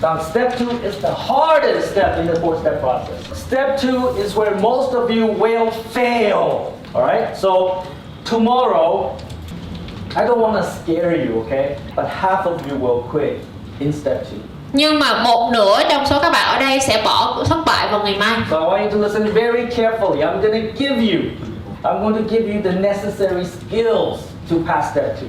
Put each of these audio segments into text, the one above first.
Now, step 2 is the hardest step in the 4-step process. Step 2 is where most of you will fail. Alright? So, tomorrow, I don't want to scare you, okay? But half of you will quit in step 2. Nhưng mà một nửa trong số các bạn ở đây sẽ bỏ thất bại vào ngày mai. So I want you to listen very carefully. I'm going to give you the necessary skills to pass step 2.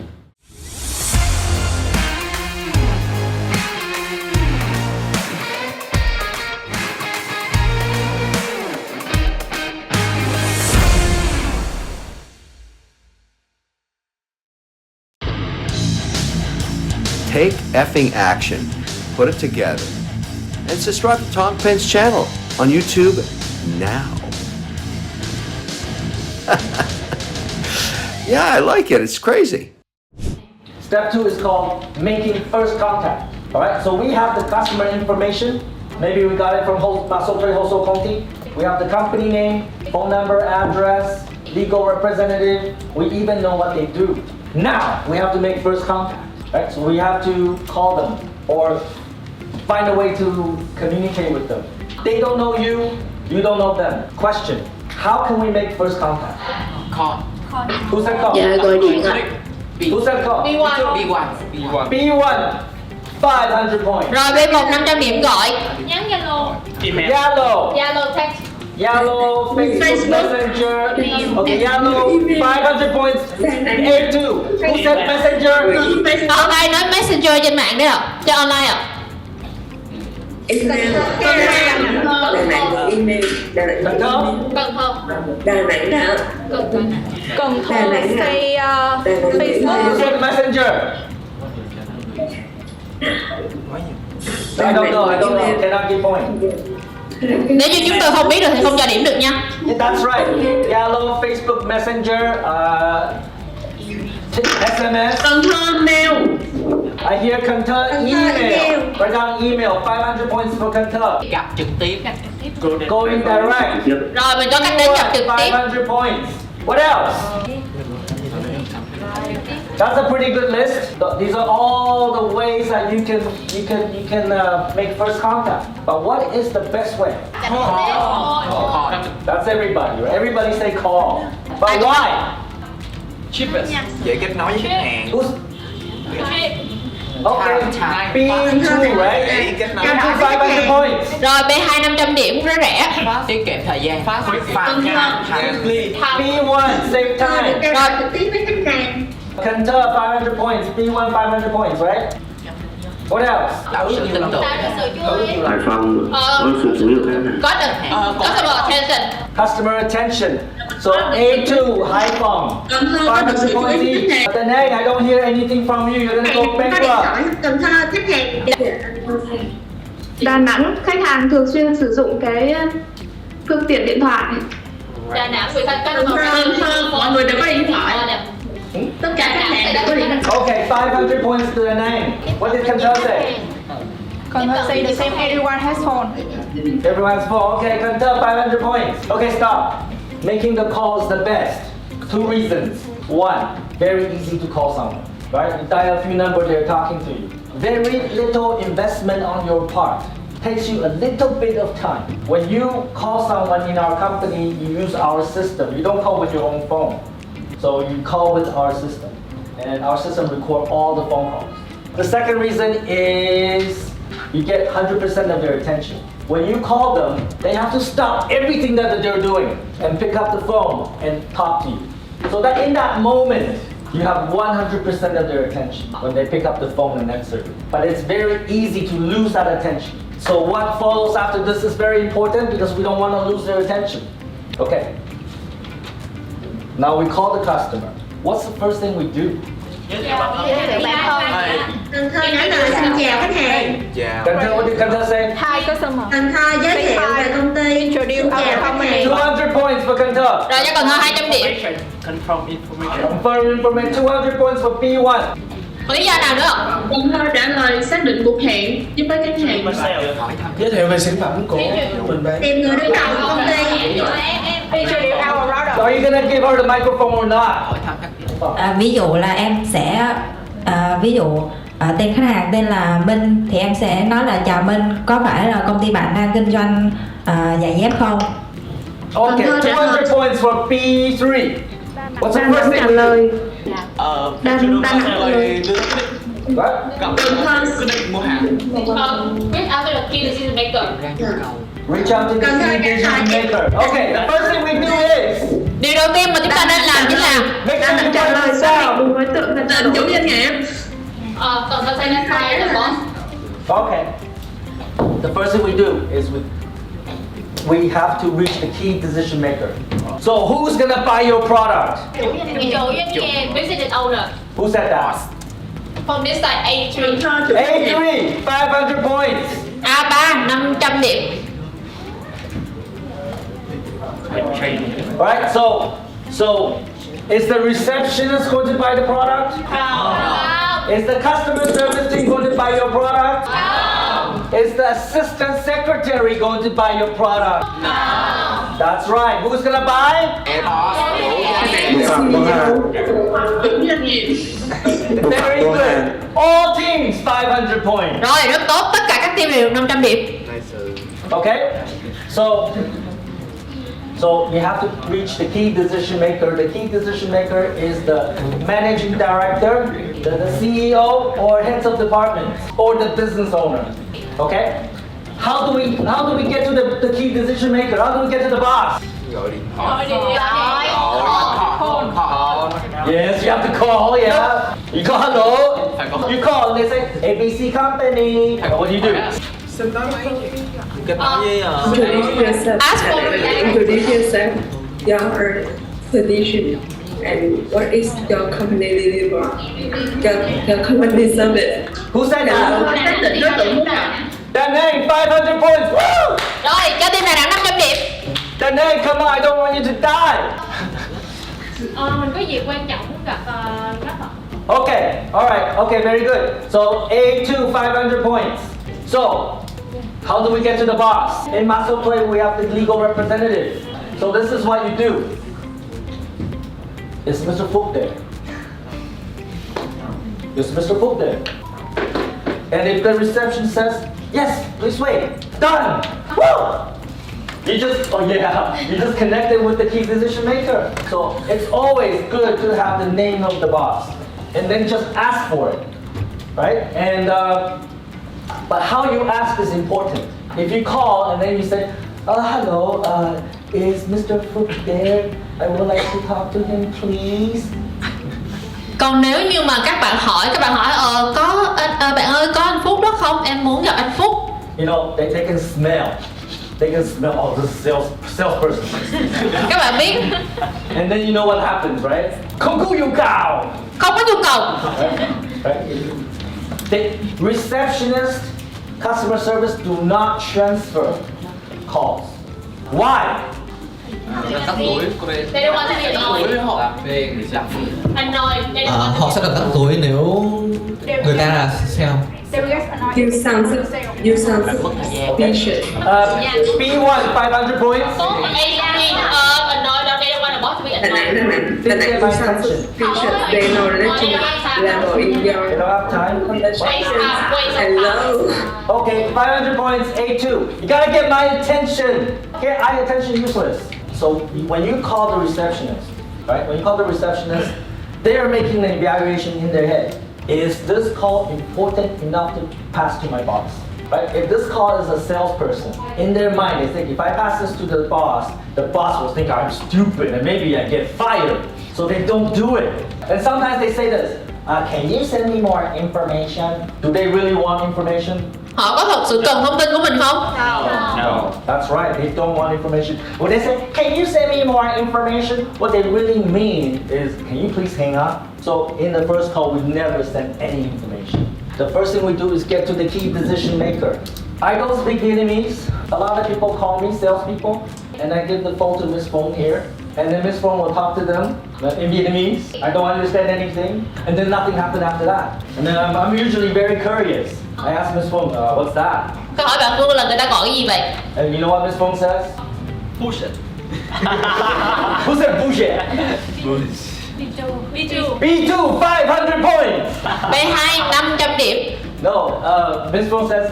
Take effing action, put it together, and subscribe to Tom Penn's channel on YouTube now. Yeah, I like it. It's crazy. Step 2 is called making first contact. Alright, so we have the customer information. Maybe we got it from Masotre Hoso Conti. We have the company name, phone number, address, legal representative. We even know what they do. Now, we have to make first contact. Right? So we have to call them or find a way to communicate with them. They don't know you, you don't know them. Question, how can we make first contact? Call. Who said call? Dạ, gọi điện ạ. Who said call? B1. B1, 500 points. Rồi B1 500 điểm gọi. Nhắn Zalo. Yellow. Zalo text. Yellow, Facebook Messenger. Okay, yellow, 500 points. A2, who said messenger? Ai nói messenger trên mạng đấy ạ? Trên online ạ? Email. Cần thơ? Cần thơ. Đà Nẵng hả? Cần thơ. Say Facebook. Who said messenger? I don't know, cannot give point. Nếu như chúng tôi không biết được thì không cho điểm được nha. Yeah, that's right. Yellow, Facebook Messenger, SMS. Cần Thơ mail. I hear Cần Thơ email. Write down email. 500 points for Cần Thơ. Gặp trực tiếp. Going direct. Rồi mình có cách đến gặp trực tiếp. 500 points. What else? That's a pretty good list. These are all the ways that you can make first contact. But what is the best way? Call. That's everybody, right? Everybody say call. But why? Cheapest. Dễ kết nối với khách hàng. Okay, B2, right? B2 500 points. Rồi B2 500 điểm rất rẻ. Tiết kiệm thời gian. B1 save time. Rồi Tiếp với khách hàng. Cần Thơ 500 points. B1 500 points, right? What else? Tạo sự tin tưởng. Tạo sự chú ý. Hải Phòng có sự chú ý của khách hàng. có được customer attention. Customer attention. So A2, Hải Phòng. Cần Thơ có được sự 500 chú points ý each. khách hàng. But then hey, I don't hear anything from you. You're gonna go Có điện bankrupt. thoại Cần Thơ khách hàng. Đà Nẵng, khách hàng thường xuyên sử dụng cái phương tiện điện thoại. Đà Nẵng vì khách Cần Thơ mọi người đều có điện thoại. Tất cả khách hàng đều có điện thoại. Okay, 500 points to the name. What did Cần Thơ say? Cần Thơ say the same, everyone has phone. Everyone's full. Okay, Cần Thơ 500 points. Okay, stop. Making the calls the best. 2 reasons. 1, very easy to call someone. Right? You dial a few numbers, they're talking to you. Very little investment on your part. Takes you a little bit of time. When you call someone in our company, you use our system. You don't call with your own phone. So you call with our system. And our system record all the phone calls. The second reason is you get 100% of their attention. When you call them, they have to stop everything that they're doing and pick up the phone and talk to you. So that in that moment, you have 100% of their attention when they pick up the phone and answer you. But it's very easy to lose that attention. So what follows after this is very important because we don't want to lose their attention. Okay. Now we call the customer. What's the first thing we do? Cần Thơ nói lời xin chào khách hàng. Chào. Cần Thơ, what did Cần Thơ say? Hi customer. Cần Thơ giới thiệu về công ty. Xin chào khách hàng. 200 points for Cần Thơ. Rồi cho Cần Thơ 200 điểm. Confirm information. Confirm information, 200 points for B1. Có lý do nào nữa không? Cần Thơ trả lời xác định cuộc hẹn giúp với khách hàng. Hỏi thăm. Giới thiệu về sản phẩm của mình bán. Tìm người đứng đầu của công ty. Are you gonna give her the microphone or not? Hỏi thăm khách hàng. Ví dụ là em sẽ ví dụ tên khách hàng tên là Minh thì em sẽ nói là chào Minh, có phải là công ty bạn đang kinh doanh giày dép không? Okay, 200 points for B3. What's the Đà first Nẵng thing trả we do? lời. Đà Nẵng trả trả lời. What? Cần quyết định mua hàng. Reach out to the key decision maker. Reach out to the key decision maker. Okay, the first thing we do is Điều đầu tiên mà chúng ta nên làm chính là make Đà sure Nẵng you trả write lời this xác định down. đúng đối tượng và Tên chủ doanh nghiệp. Còn ta sẽ đánh sai là boss. Okay. The first thing we do is we have to reach the key decision maker. So who's gonna buy your product? Chủ doanh nghiệp, business owner. Who said that? From this side, A3. A3, 500 points. A3 500 điểm. Alright, so is the receptionist going to buy the product? Is the customer service team going to buy your product? Is the assistant secretary going to buy your product? That's right. Who's gonna buy? Chủ doanh nghiệp. Very good. All teams 500 points. Rồi, rất tốt, tất cả các team đều được 500 điểm. Okay? So you have to reach the key decision maker. The key decision maker is the managing director, the CEO, or heads of departments, or the business owner. Okay? How do we get to the key decision maker? How do we get to the boss? Yes, you have to call, yeah. You call hello. You call and they say ABC company. What do you do? Ask for Introduce yourself, your position, and what is your company deliver, your company service. Who said that? Xác định đối tượng mua hàng. Danang, 500 points. Woo! Rồi, cho team Đà Nẵng 500 điểm. Danang, come on, I don't want you to die. Mình có việc quan trọng muốn gặp khách ạ. Okay, alright, okay, very good. So A2, 500 points. So, how do we get to the boss? In Muscle Play, we have the legal representative. So this is what you do. Is Mr. Fook there? Is Mr. Fook there? And if the reception says, yes, please wait, done. Woo! You just connect it with the key decision maker. So it's always good to have the name of the boss, and then just ask for it, right? And but how you ask is important. If you call and then you say, hello, is Mr. Fook there? I would like to talk to him, please. Còn nếu như mà các bạn hỏi có bạn ơi có anh Phúc đó không? Em muốn gặp anh Phúc. You know, they can smell. They can smell the salesperson. Các bạn biết. And then you know what happens, right? Không có nhu cầu. Không có nhu cầu. Right? The receptionist, customer service do not transfer calls. Why? Các túi They don't want to be annoyed. họ về làm Annoyed. They don't want to Họ sẽ cần cắt túi nếu người ta là sale. You sound suspicious. B1, 500 points. Annoyed, they don't want the boss to be annoyed. Didn't get my attention. They know level in You don't have time? Hello. Okay, 500 points, A2. You gotta get my attention. Get eye attention useless. So when you call the receptionist, right? When you call the receptionist, they are making an evaluation in their head. Is this call important enough to pass to my boss? Right? If this call is a salesperson, in their mind they think if I pass this to the boss will think I'm stupid and maybe I get fired. So they don't do it. And sometimes they say this, can you send me more information? Do they really want information? Họ có thật sự cần thông tin của mình không? No. That's right, they don't want information. When they say, can you send me more information? What they really mean is, can you please hang up? So in the first call, we never send any information. The first thing we do is get to the key decision maker. I don't speak Vietnamese. A lot of people call me salespeople, and I give the phone to Miss Phone here. And then Miss Phone will talk to them in Vietnamese. I don't understand anything, and then nothing happened after that. And then I'm usually very curious. I ask Miss Phone, what's that? Câu hỏi bạn luôn là người ta gọi cái gì vậy? And you know what Miss Phone says? push it. Who said bullshit? B2. B2, 500 points. B2 500 điểm. No, Miss Rose says,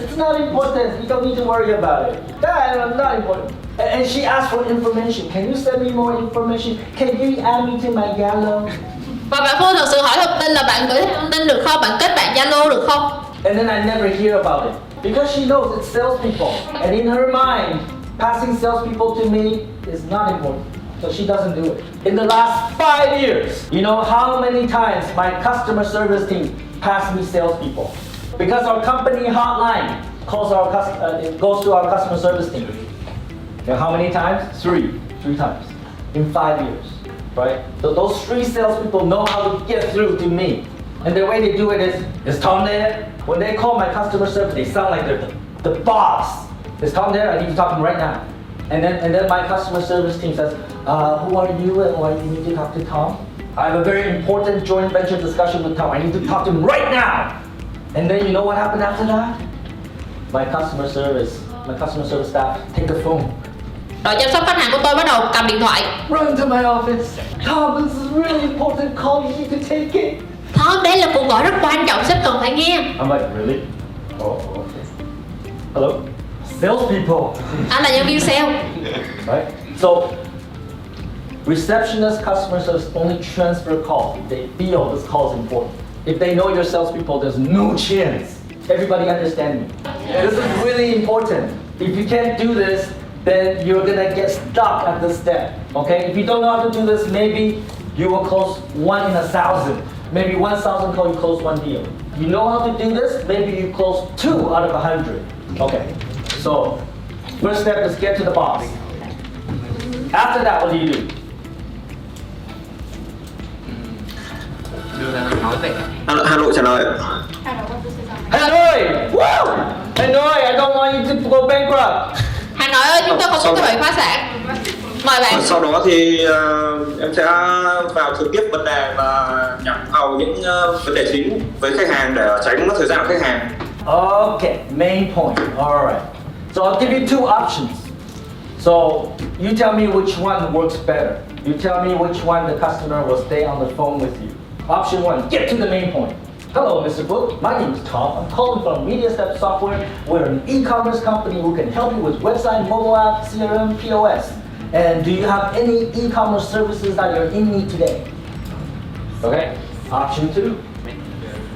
it's not important. You don't need to worry about it. That not important. And she asked for information. Can you send me more information? Can you add me to my Yellow? Và bạn Phương thật sự hỏi thông tin là bạn gửi thông tin được không? Bạn kết bạn Zalo được không? And then I never hear about it because she knows it's salespeople. And in her mind, passing salespeople to me is not important. So she doesn't do it. In the last 5 years, you know how many times my customer service team passed me salespeople? Because our company hotline it goes to our customer service team. You know how many times? Three times in 5 years, right? So those 3 salespeople know how to get through to me. And the way they do it is Tom there? When they call my customer service, they sound like they're the boss. Is Tom there? I need to talk to him right now. And then my customer service team says, who are you and why do you need to talk to Tom? I have a very important joint venture discussion with Tom. I need to talk to him right now. And then you know what happened after that? My customer service staff take the phone. Đội chăm sóc khách hàng của tôi bắt đầu cầm điện thoại. Run to my office. Tom, this is a really important call. You need to take it. Tom, đây là cuộc gọi rất quan trọng, sếp cần phải nghe. I'm like, really? Oh, okay. Hello? Salespeople. Anh là nhân viên sale. Right? So, receptionist customer service only transfer calls if they feel this call is important. If they know your salespeople, there's no chance. Everybody understand me. This is really important. If you can't do this, then you're gonna get stuck at this step. Okay? If you don't know how to do this, maybe you will close 1 in 1,000. Maybe 1,000 call, you close 1 deal. You know how to do this, maybe you close 2 out of 100. Okay. So, first step is get to the boss. After that, what do you do? Đưa ra nói về Hà Nội trả lời. Hanoi! Woo! Hanoi, I don't want you to go bankrupt. Hà Nội ơi, chúng tôi không muốn các bạn phá sản. Mời bạn. Sau đó thì em sẽ vào trực tiếp vấn đề và nhằm vào những vấn đề chính với khách hàng để tránh mất thời gian của khách hàng. Okay, main point. All right. So I'll give you 2 options. So you tell me which one works better. You tell me which one the customer will stay on the phone with you. Option 1, get to the main point. Hello, Mr. Book. My name is Tom. I'm calling from Media Step Software. We're an e-commerce company who can help you with website, mobile app, CRM, POS. And do you have any e-commerce services that you're in need today? Okay. Option 2.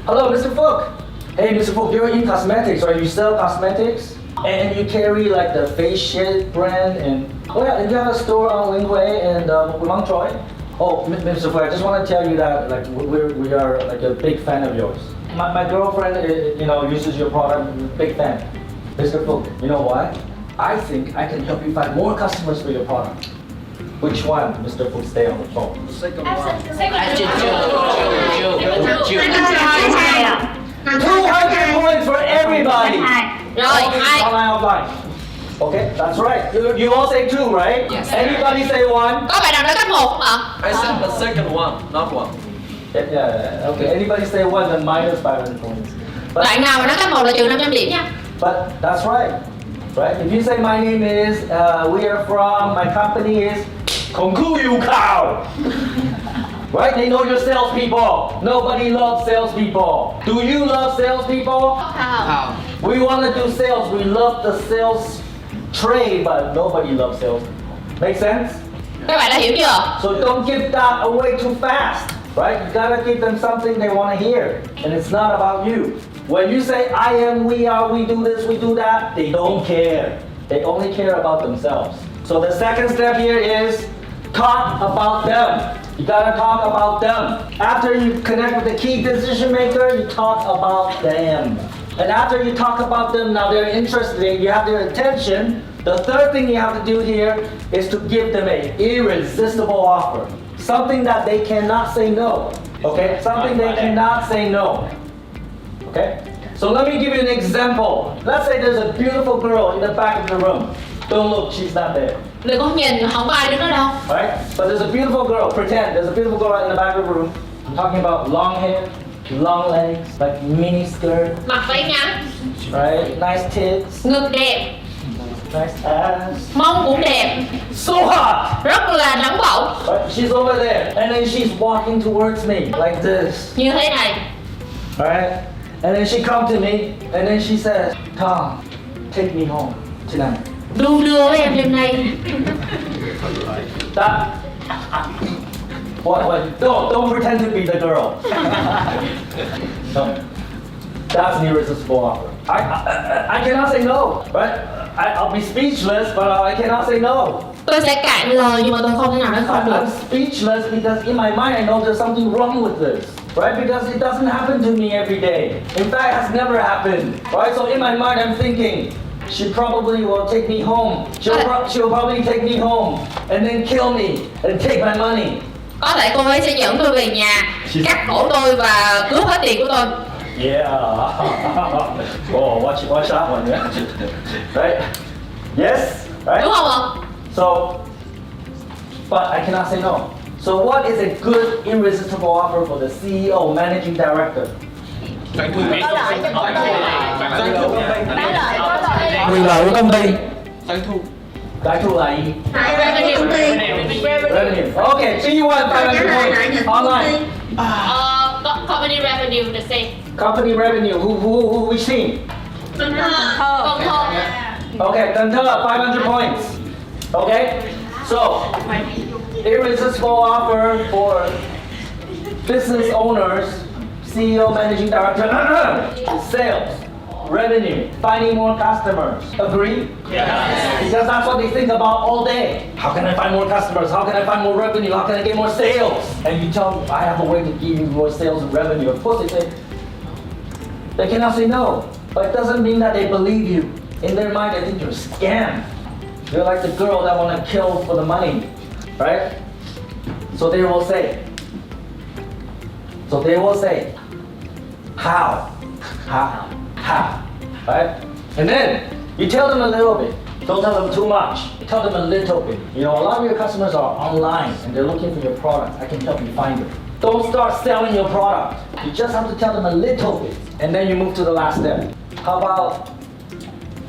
Hello, Mr. Book. Hey, Mr. Book, you're in cosmetics, or you sell cosmetics? And you carry like the face shade brand and and you have a store on Lingwei and Long Troy. Oh, Mr. Book, I just want to tell you that like we are like a big fan of yours. My girlfriend, uses your product. Big fan. Mr. Book, you know why? I think I can help you find more customers for your product. Which one, Mr. Book, stay on the phone? Second one. 200 points for everybody. Rồi, hai. Online, offline. Okay, that's right. You all say 2, right? Yes. Anybody say 1? Có bạn nào nói cách 1 hả? I said the second one, not 1. Yeah. Okay. Anybody say 1, then minus 500 points. Bạn nào mà nói cách 1 là trừ 500 điểm nha. But that's right. Right? If you say my name is, we are from, my company is Kongkuyu Cow. Right? They know your salespeople. Nobody loves salespeople. Do you love salespeople? Không. We want to do sales. We love the sales trade, but nobody loves sales. Make sense? Các bạn đã hiểu chưa? So don't give that away too fast. Right? You gotta give them something they want to hear. And it's not about you. When you say I am, we are, we do this, we do that, they don't care. They only care about themselves. So the second step here is talk about them. You gotta talk about them. After you connect with the key decision maker, you talk about them. And after you talk about them, now they're interested, you have their attention. The third thing you have to do here is to give them an irresistible offer. Something that they cannot say no. Okay? Something they cannot say no. Okay? So let me give you an example. Let's say there's a beautiful girl in the back of the room. Don't look, she's not there. Đừng có nhìn, không có ai đứng đó đâu. Right? But there's a beautiful girl. Pretend there's a beautiful girl in the back of the room. I'm talking about long hair, long legs, like mini skirt. Mặc váy ngắn, Right? Nice tits. ngực đẹp. Nice ass. Mông cũng đẹp, So hot. rất là nóng bỏng. Right? She's over there, and then she's walking towards me like this. Như thế này. Alright? And then she comes to me, and then she says, Tom, take me home tonight. Đu đưa với em đêm nay. That. What? Don't pretend to be the girl. No. That's an irresistible offer. I cannot say no, right? I'll be speechless, but I cannot say no. Tôi sẽ cạn lời nhưng mà tôi không thể nào nói không được. I'm speechless because in my mind I know there's something wrong with this, right? Because it doesn't happen to me every day. In fact, it has never happened, right? So in my mind I'm thinking, she probably will take me home. She'll probably take me home and then kill me and take my money. Có thể cô ấy sẽ dẫn tôi về nhà, cắt cổ tôi và cướp hết tiền của tôi. Yeah. Oh, watch that one, yeah. Right? Yes, right? Đúng không ạ? So, but I cannot say no. So what is a good irresistible offer for the CEO, managing director? Quyền lợi của công ty. Doanh thu là gì? Revenue. Okay, G1 500 points. Online. Company revenue the same. Company revenue. Who which team? Cần Thơ. Okay, Cần Thơ 500 points. Okay, so irresistible offer for business owners, CEO, managing director, sales, revenue, finding more customers. Agree? Yes. Because that's what they think about all day. How can I find more customers? How can I find more revenue? How can I get more sales? And you tell them, I have a way to give you more sales and revenue. Of course they say, they cannot say no. But it doesn't mean that they believe you. In their mind, they think you're a scam. You're like the girl that want to kill for the money, right? So they will say, how, right? And then you tell them a little bit. Don't tell them too much. Tell them a little bit. You know, a lot of your customers are online and they're looking for your product. I can help you find it. Don't start selling your product. You just have to tell them a little bit, and then you move to the last step. How about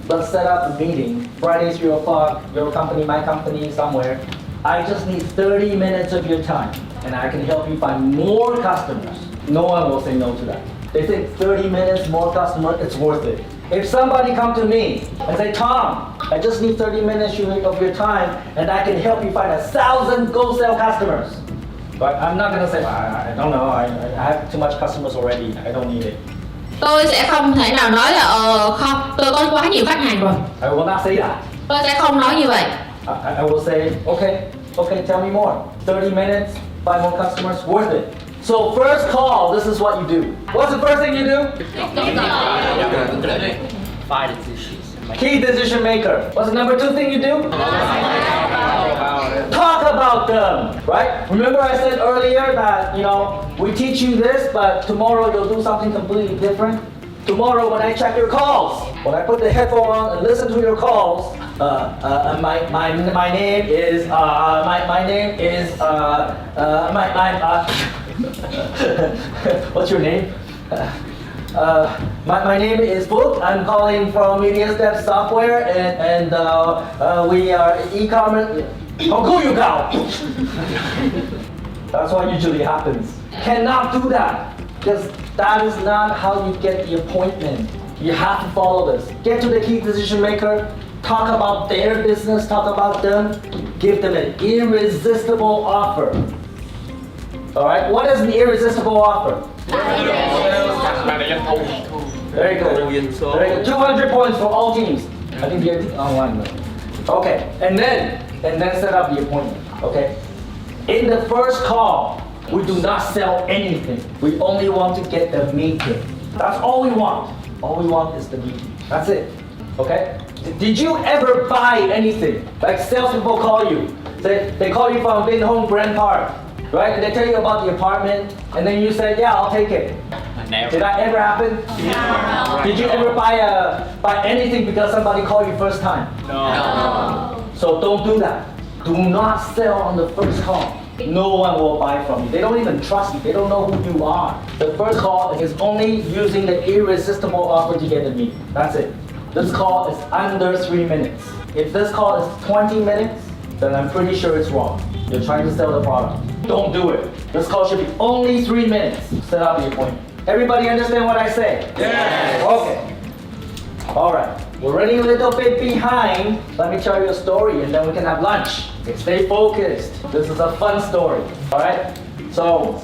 let's set up a meeting, Friday 3 o'clock, your company, my company, somewhere. I just need 30 minutes of your time, and I can help you find more customers. No one will say no to that. They think 30 minutes, more customers, it's worth it. If somebody come to me and say, Tom, I just need 30 minutes of your time, and I can help you find 1,000 go sell customers. But I'm not gonna say, I don't know, I have too much customers already, I don't need it. Tôi sẽ không thể nào nói là không, tôi có quá nhiều khách hàng rồi. I will not say that. Tôi sẽ không nói như vậy. I will say, okay, tell me more. 30 minutes, 5 more customers, worth it. So first call, this is what you do. What's the first thing you do? Key decision maker. What's the number 2 thing you do? Talk about them, right? Remember I said earlier that, you know, we teach you this, but tomorrow you'll do something completely different. Tomorrow when I check your calls, when I put the headphone on and listen to your calls, my name is what's your name? My name is Book. I'm calling from Media Step Software, and we are e-commerce. That's what usually happens. Cannot do that, because that is not how you get the appointment. You have to follow this. Get to the key decision maker, talk about their business, talk about them, give them an irresistible offer. Alright, what is an irresistible offer? Very good. Very good. 200 points for all teams. I think you're online though. Okay, and then set up the appointment. Okay. In the first call, we do not sell anything. We only want to get the meeting. That's all we want. All we want is the meeting. That's it. Okay. Did you ever buy anything? Like salespeople call you. They call you from Vinhome Grand Park, right? And they tell you about the apartment, and then you say, yeah, I'll take it. Never. Did that ever happen? No. Did you ever buy anything because somebody called you first time? No. So don't do that. Do not sell on the first call. No one will buy from you. They don't even trust you. They don't know who you are. The first call is only using the irresistible offer to get the meeting. That's it. This call is under 3 minutes. If this call is 20 minutes, then I'm pretty sure it's wrong. You're trying to sell the product. Don't do it. This call should be only 3 minutes. Set up the appointment. Everybody understand what I say? Yes. Okay. All right. We're running a little bit behind. Let me tell you a story and then we can have lunch. Okay, stay focused. This is a fun story. All right? So,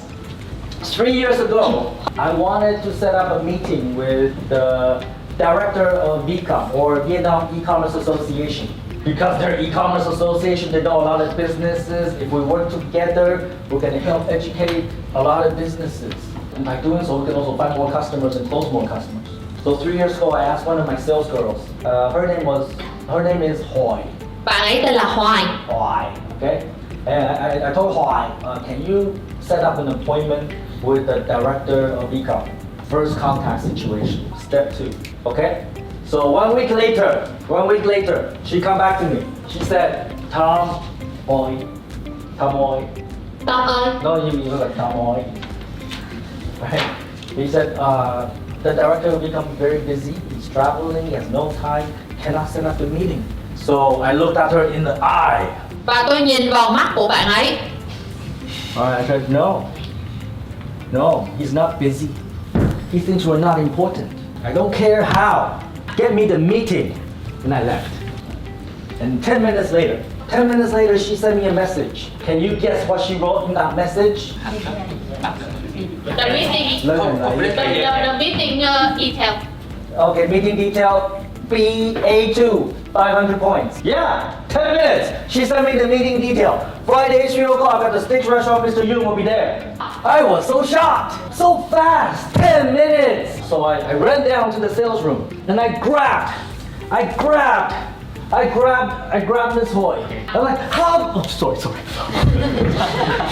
3 years ago, I wanted to set up a meeting with the director of VCOM, or Vietnam E-Commerce Association. Because they're e-commerce association, they know a lot of businesses. If we work together, we're going to help educate a lot of businesses. And by doing so, we can also find more customers and close more customers. So 3 years ago, I asked one of my sales girls. Her name is Hoy. Bạn ấy tên là Hoài. Hoy, okay? And I told Hoy, can you set up an appointment with the director of ecom? First contact situation, step 2, okay? So 1 week later, she come back to me. She said, Tom Hoy. Tom ơi. No, you look like Tom Hoy. Right? He said, the director will become very busy. He's traveling, he has no time, cannot set up the meeting. So I looked at her in the eye. Và tôi nhìn vào mắt của bạn ấy. I said, no, he's not busy. He thinks we're not important. I don't care how. Get me the meeting. And I left. And 10 minutes later, she sent me a message. Can you guess what she wrote in that message? The meeting. The meeting detail. Okay, meeting detail BA2, 500 points. Yeah, 10 minutes. She sent me the meeting detail. Friday, 3 o'clock at the Sticks restaurant, Mr. Yung will be there. I was so shocked, so fast, 10 minutes. So I ran down to the sales room and I grabbed Miss Hoy. I'm like, how? Oh, sorry.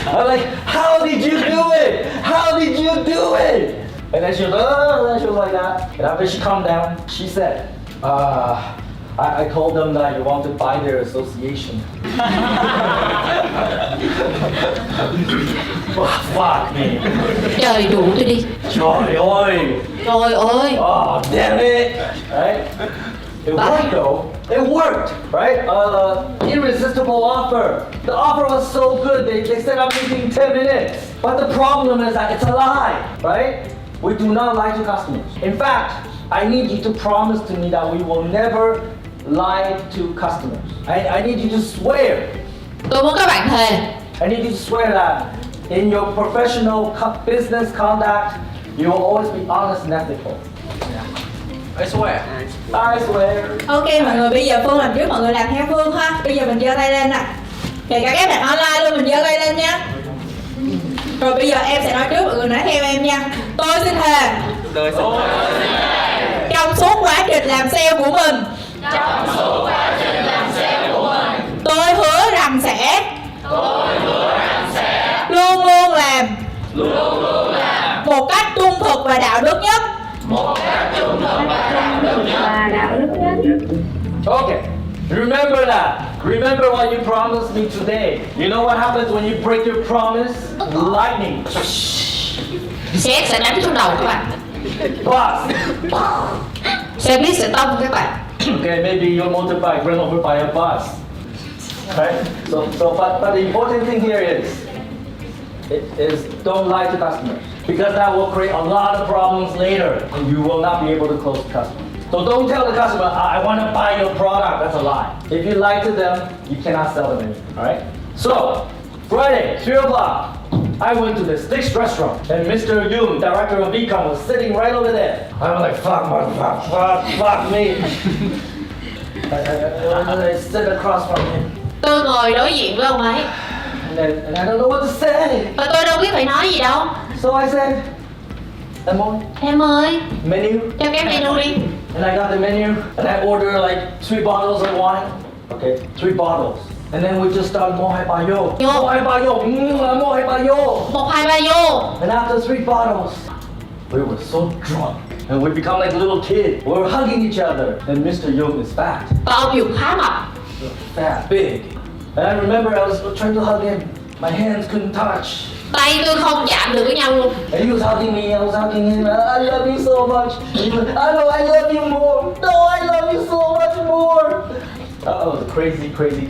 I'm like, how did you do it? How did you do it? And then she was like that. And after she calmed down, she said, I told them that you want to buy their association. Fuck me. Trời đủ tôi đi. Trời ơi. Oh, damn it. Right? It worked though. It worked, right? Irresistible offer. The offer was so good, they set up meeting 10 minutes. But the problem is that it's a lie, right? We do not lie to customers. In fact, I need you to promise to me that we will never lie to customers. I need you to swear. Tôi muốn các bạn thề. I need you to swear that in your professional business conduct, you will always be honest and ethical. I swear. I swear. Ok mọi người, bây giờ Phương làm trước, mọi người làm theo Phương ha. Bây giờ mình giơ tay lên nè. Kể cả các bạn online luôn, mình giơ tay lên nha. Rồi bây giờ em sẽ nói trước, mọi người nói theo em nha. Tôi xin thề. Trong suốt quá trình làm sale của mình. Tôi hứa rằng sẽ. Luôn luôn làm. Một cách trung thực và đạo đức nhất. Okay, remember that. Remember what you promised me today. You know what happens when you break your promise? Lightning. Sét sẽ đánh xuống đầu các bạn. Bus. Xe buýt sẽ tông các bạn. Okay, maybe your motorbike ran over by a bus. Right? But the important thing here is don't lie to customers, because that will create a lot of problems later and you will not be able to close the customer. So don't tell the customer, I want to buy your product. That's a lie. If you lie to them, you cannot sell them anything. Alright? So, Friday, 3 o'clock, I went to the Sticks restaurant and Mr. Yung, director of ecom, was sitting right over there. I was like, fuck me. I sit across from him. Tôi ngồi đối diện với ông ấy. And I don't know what to say. Và tôi đâu biết phải nói gì đâu. So I said, Em ơi, menu. cho cái menu đi. And I got the menu and I ordered like 3 bottles of wine. Okay, 3 bottles. And then we just started mo hai ba yo. Mo hai ba yo. Mo hai ba yo. 1, 2, 3 vô. And after 3 bottles, we were so drunk. And we become like little kids. We were hugging each other. And Mr. Yung is fat. Và ông Dũng khá mập. Fat, big. And I remember I was trying to hug him. My hands couldn't touch. Tay tôi không chạm được với nhau luôn. And he was hugging me, I was hugging him. I love you so much. And he was, I know I love you more. No, I love love you so much more. The crazy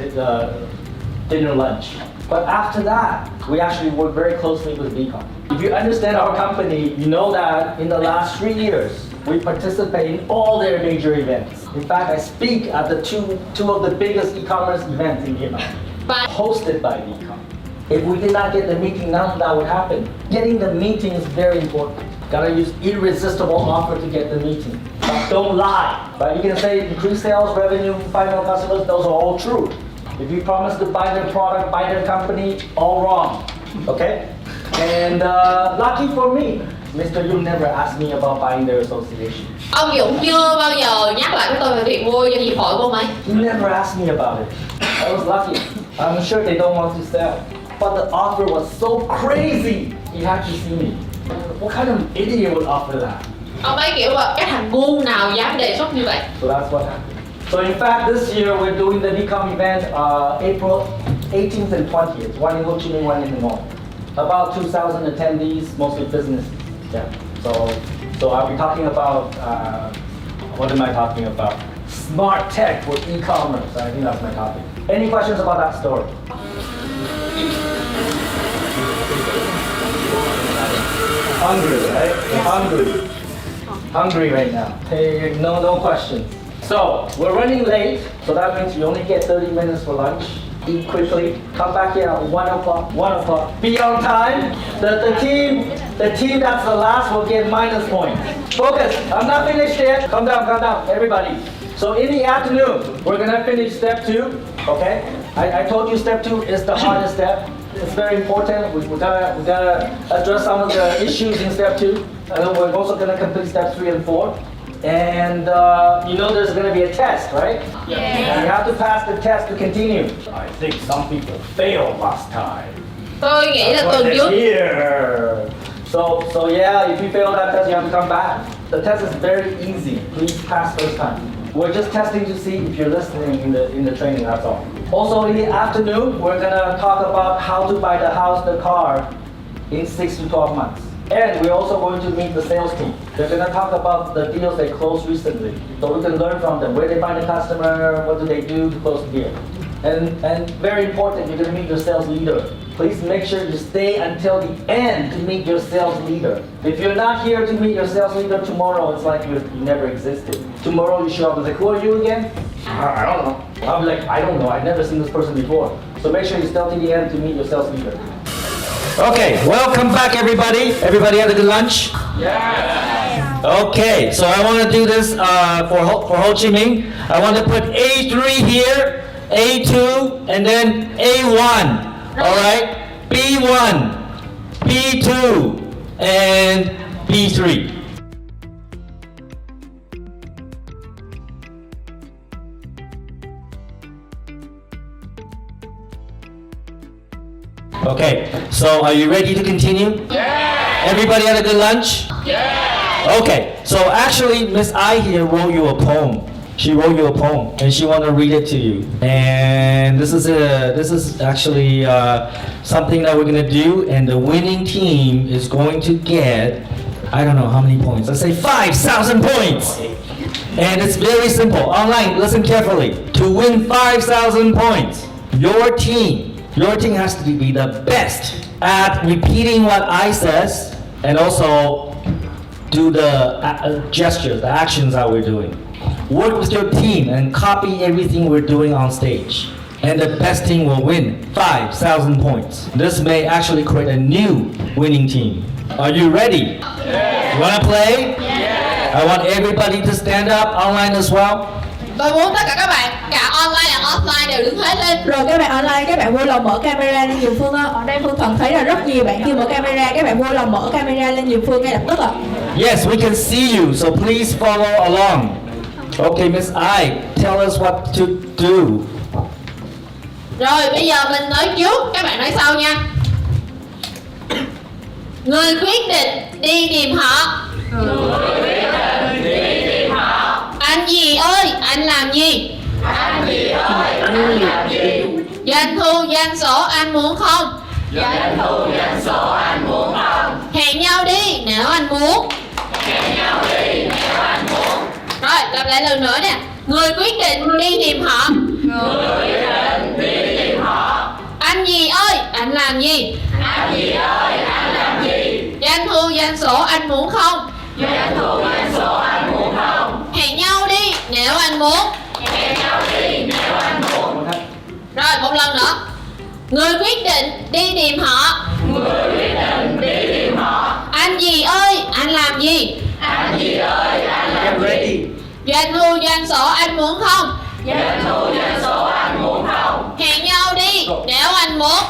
dinner lunch. But after that, we actually work very closely with VCOM. If you understand our company, you know that in the last 3 years, we participate in all their major events. In fact, I speak at the two of the biggest e-commerce events in Vietnam, hosted by VCOM. If we did not get the meeting, none of that would happen. Getting the meeting is very important. Gotta use irresistible offer to get the meeting. But don't lie. But you can say increase sales, revenue, find more customers, those are all true. If you promise to buy their product, buy their company, all wrong. Okay? And lucky for me, Mr. Yu never asked me about buying their association. Ông Dũng chưa bao giờ nhắc lại với tôi về việc mua cho hiệp hội của ông ấy. He never asked me about it. I was lucky. I'm sure they don't want to sell. But the offer was so crazy, you have to see me. What kind of idiot would offer that? Ông ấy kiểu là cái thằng ngu nào dám đề xuất như vậy. So that's what happened. So in fact, this year we're doing the VCOM event April 18th and 20th, one in Ho Chi Minh, one in the north. About 2,000 attendees, mostly business. Yeah. So I'll be talking about what am I talking about? Smart tech for e-commerce. I think that's my topic. Any questions about that story? Hungry, right? Hungry right now. Hey, no questions. So we're running late, so that means you only get 30 minutes for lunch. Eat quickly. Come back here at 1 o'clock. 1 o'clock. Be on time. The team that's the last will get minus points. Focus. I'm not finished yet. Calm down, everybody. So in the afternoon, we're gonna finish step 2. Okay? I told you step 2 is the hardest step. It's very important. We gotta address some of the issues in step 2. And then we're also gonna complete steps 3 and 4. And you know there's gonna be a test, right? Yeah. You have to pass the test to continue. I think some people failed last time. Tôi nghĩ là tuần trước. So yeah, if you fail that test, you have to come back. The test is very easy. Please pass first time. We're just testing to see if you're listening in the training, that's all. Also in the afternoon, we're gonna talk about how to buy the house, the car in 6 to 12 months. And we're also going to meet the sales team. They're gonna talk about the deals they closed recently. So we can learn from them, where they find the customer, what do they do to close the deal. And very important, you're gonna meet your sales leader. Please make sure you stay until the end to meet your sales leader. If you're not here to meet your sales leader tomorrow, it's like you never existed. Tomorrow you show up and say, who are you again? I don't know. I'm like, I don't know, I've never seen this person before. So make sure you stay till the end to meet your sales leader. Okay, welcome back everybody. Everybody had a good lunch? Yeah. Okay, so I want to do this for Ho Chi Minh. I want to put A3 here, A2, and then A1. All right, B1, B2, and B3. Okay, so are you ready to continue? Yeah. Everybody had a good lunch? Yeah. Okay, so actually Miss I here wrote you a poem. She wrote you a poem and she want to read it to you. And this is actually something that we're gonna do, and the winning team is going to get, I don't know how many points. Let's say 5,000 points. And it's very simple. Online, listen carefully. To win 5,000 points, your team has to be the best at repeating what I says and also do the gestures, the actions that we're doing. Work with your team and copy everything we're doing on stage. And the best team will win 5,000 points. This may actually create a new winning team. Are you ready? Yeah. You wanna play? Yeah. I want everybody to stand up online as well. Tôi muốn tất cả các bạn, cả online và offline đều đứng hết lên. Rồi các bạn online, các bạn vui lòng mở camera lên nhiều Phương ơi. Ở đây Phương Phần thấy là rất nhiều bạn chưa mở camera, các bạn vui lòng mở camera lên nhiều Phương ngay lập tức ạ. Yes, we can see you, so please follow along. Okay, Miss I, tell us what to do. Rồi bây giờ mình nói trước, các bạn nói sau nha. Người quyết định đi tìm họ. Người quyết định đi tìm họ. Anh gì ơi, anh làm gì? Anh gì ơi, anh làm gì? Doanh thu, doanh số anh muốn không? Doanh thu, doanh số anh muốn không? Hẹn nhau đi nếu anh muốn. Hẹn nhau đi nếu anh muốn. Rồi, lặp lại lần nữa nè. Người quyết định đi tìm họ. Anh gì ơi, anh làm gì? Doanh thu doanh số anh muốn không? Hẹn nhau đi nếu anh muốn. Rồi một lần nữa. Người quyết định đi tìm họ. Anh gì ơi, anh làm gì? Doanh thu doanh số anh muốn không? Hẹn nhau đi nếu anh muốn.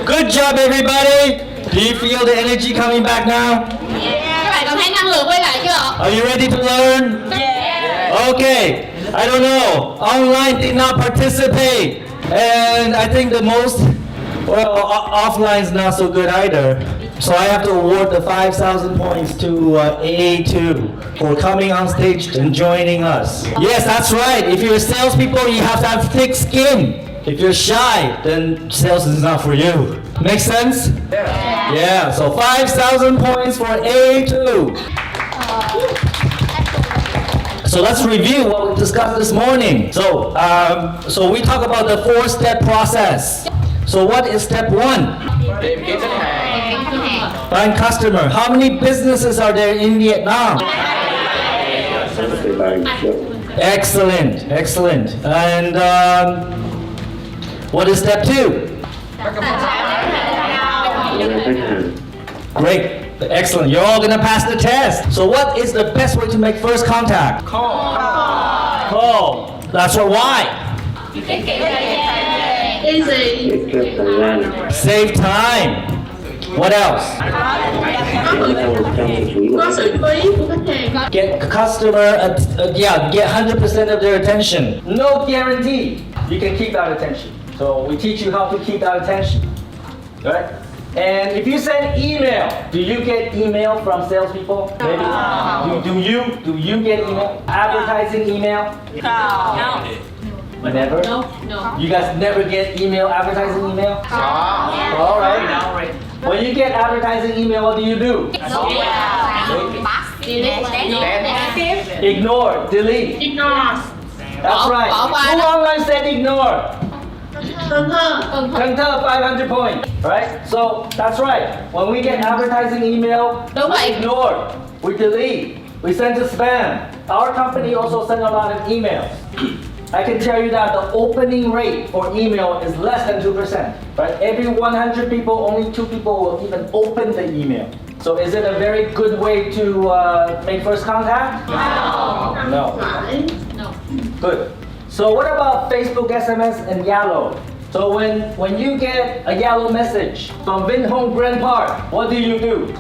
Good job, everybody. Do you feel the energy coming back now? Các bạn cảm thấy năng lượng quay lại chưa? Are you ready to learn? Okay. I don't know. Online did not participate, and I think the most offline is not so good either. So I have to award the 5,000 points to AA2 for coming on stage and joining us. Yes, that's right. If you're salespeople, you have to have thick skin. If you're shy, then sales is not for you. Make sense? Yeah. So 5,000 points for AA2. So let's review what we discussed this morning. So we talk about the 4-step process. So what is step 1? Find customer. How many businesses are there in Vietnam? Excellent, excellent. And what is step 2? Great, excellent. You're all gonna pass the test. So what is the best way to make first contact? Call. That's right. Why? Easy. Save time. What else? Có sự chú ý của khách hàng. Get customer, get 100% of their attention. No guarantee you can keep that attention. So we teach you how to keep that attention, right? And if you send email, do you get email from salespeople? Maybe. Do you get email? Advertising email? No. Never? No. You guys never get email, advertising email? All right. When you get advertising email, what do you do? Ignore, delete. That's right. Who online said ignore? Concur 500 points, right? So that's right. When we get advertising email, Đúng we vậy. ignore, we delete, we send to spam. Our company also send a lot of emails. I can tell you that the opening rate for email is less than 2%, right? Every 100 people, only 2 people will even open the email. So is it a very good way to make first contact? No. Good. So what about Facebook SMS and Yellow? So when you get a Yellow message from Vinhome Grand Park, what do you do?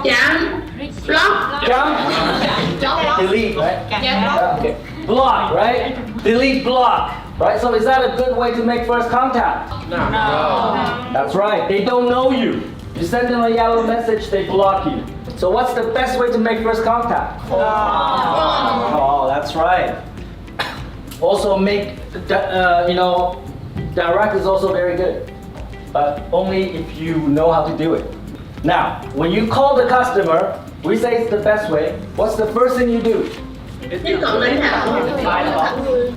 Jump. Delete, right? Okay. Block, right? Delete, block. Right? So is that a good way to make first contact? No. That's right. They don't know you. You send them a Yellow message, they block you. So what's the best way to make first contact? Oh, that's right. Also make, direct is also very good, but only if you know how to do it. Now, when you call the customer, we say it's the best way. What's the first thing you do?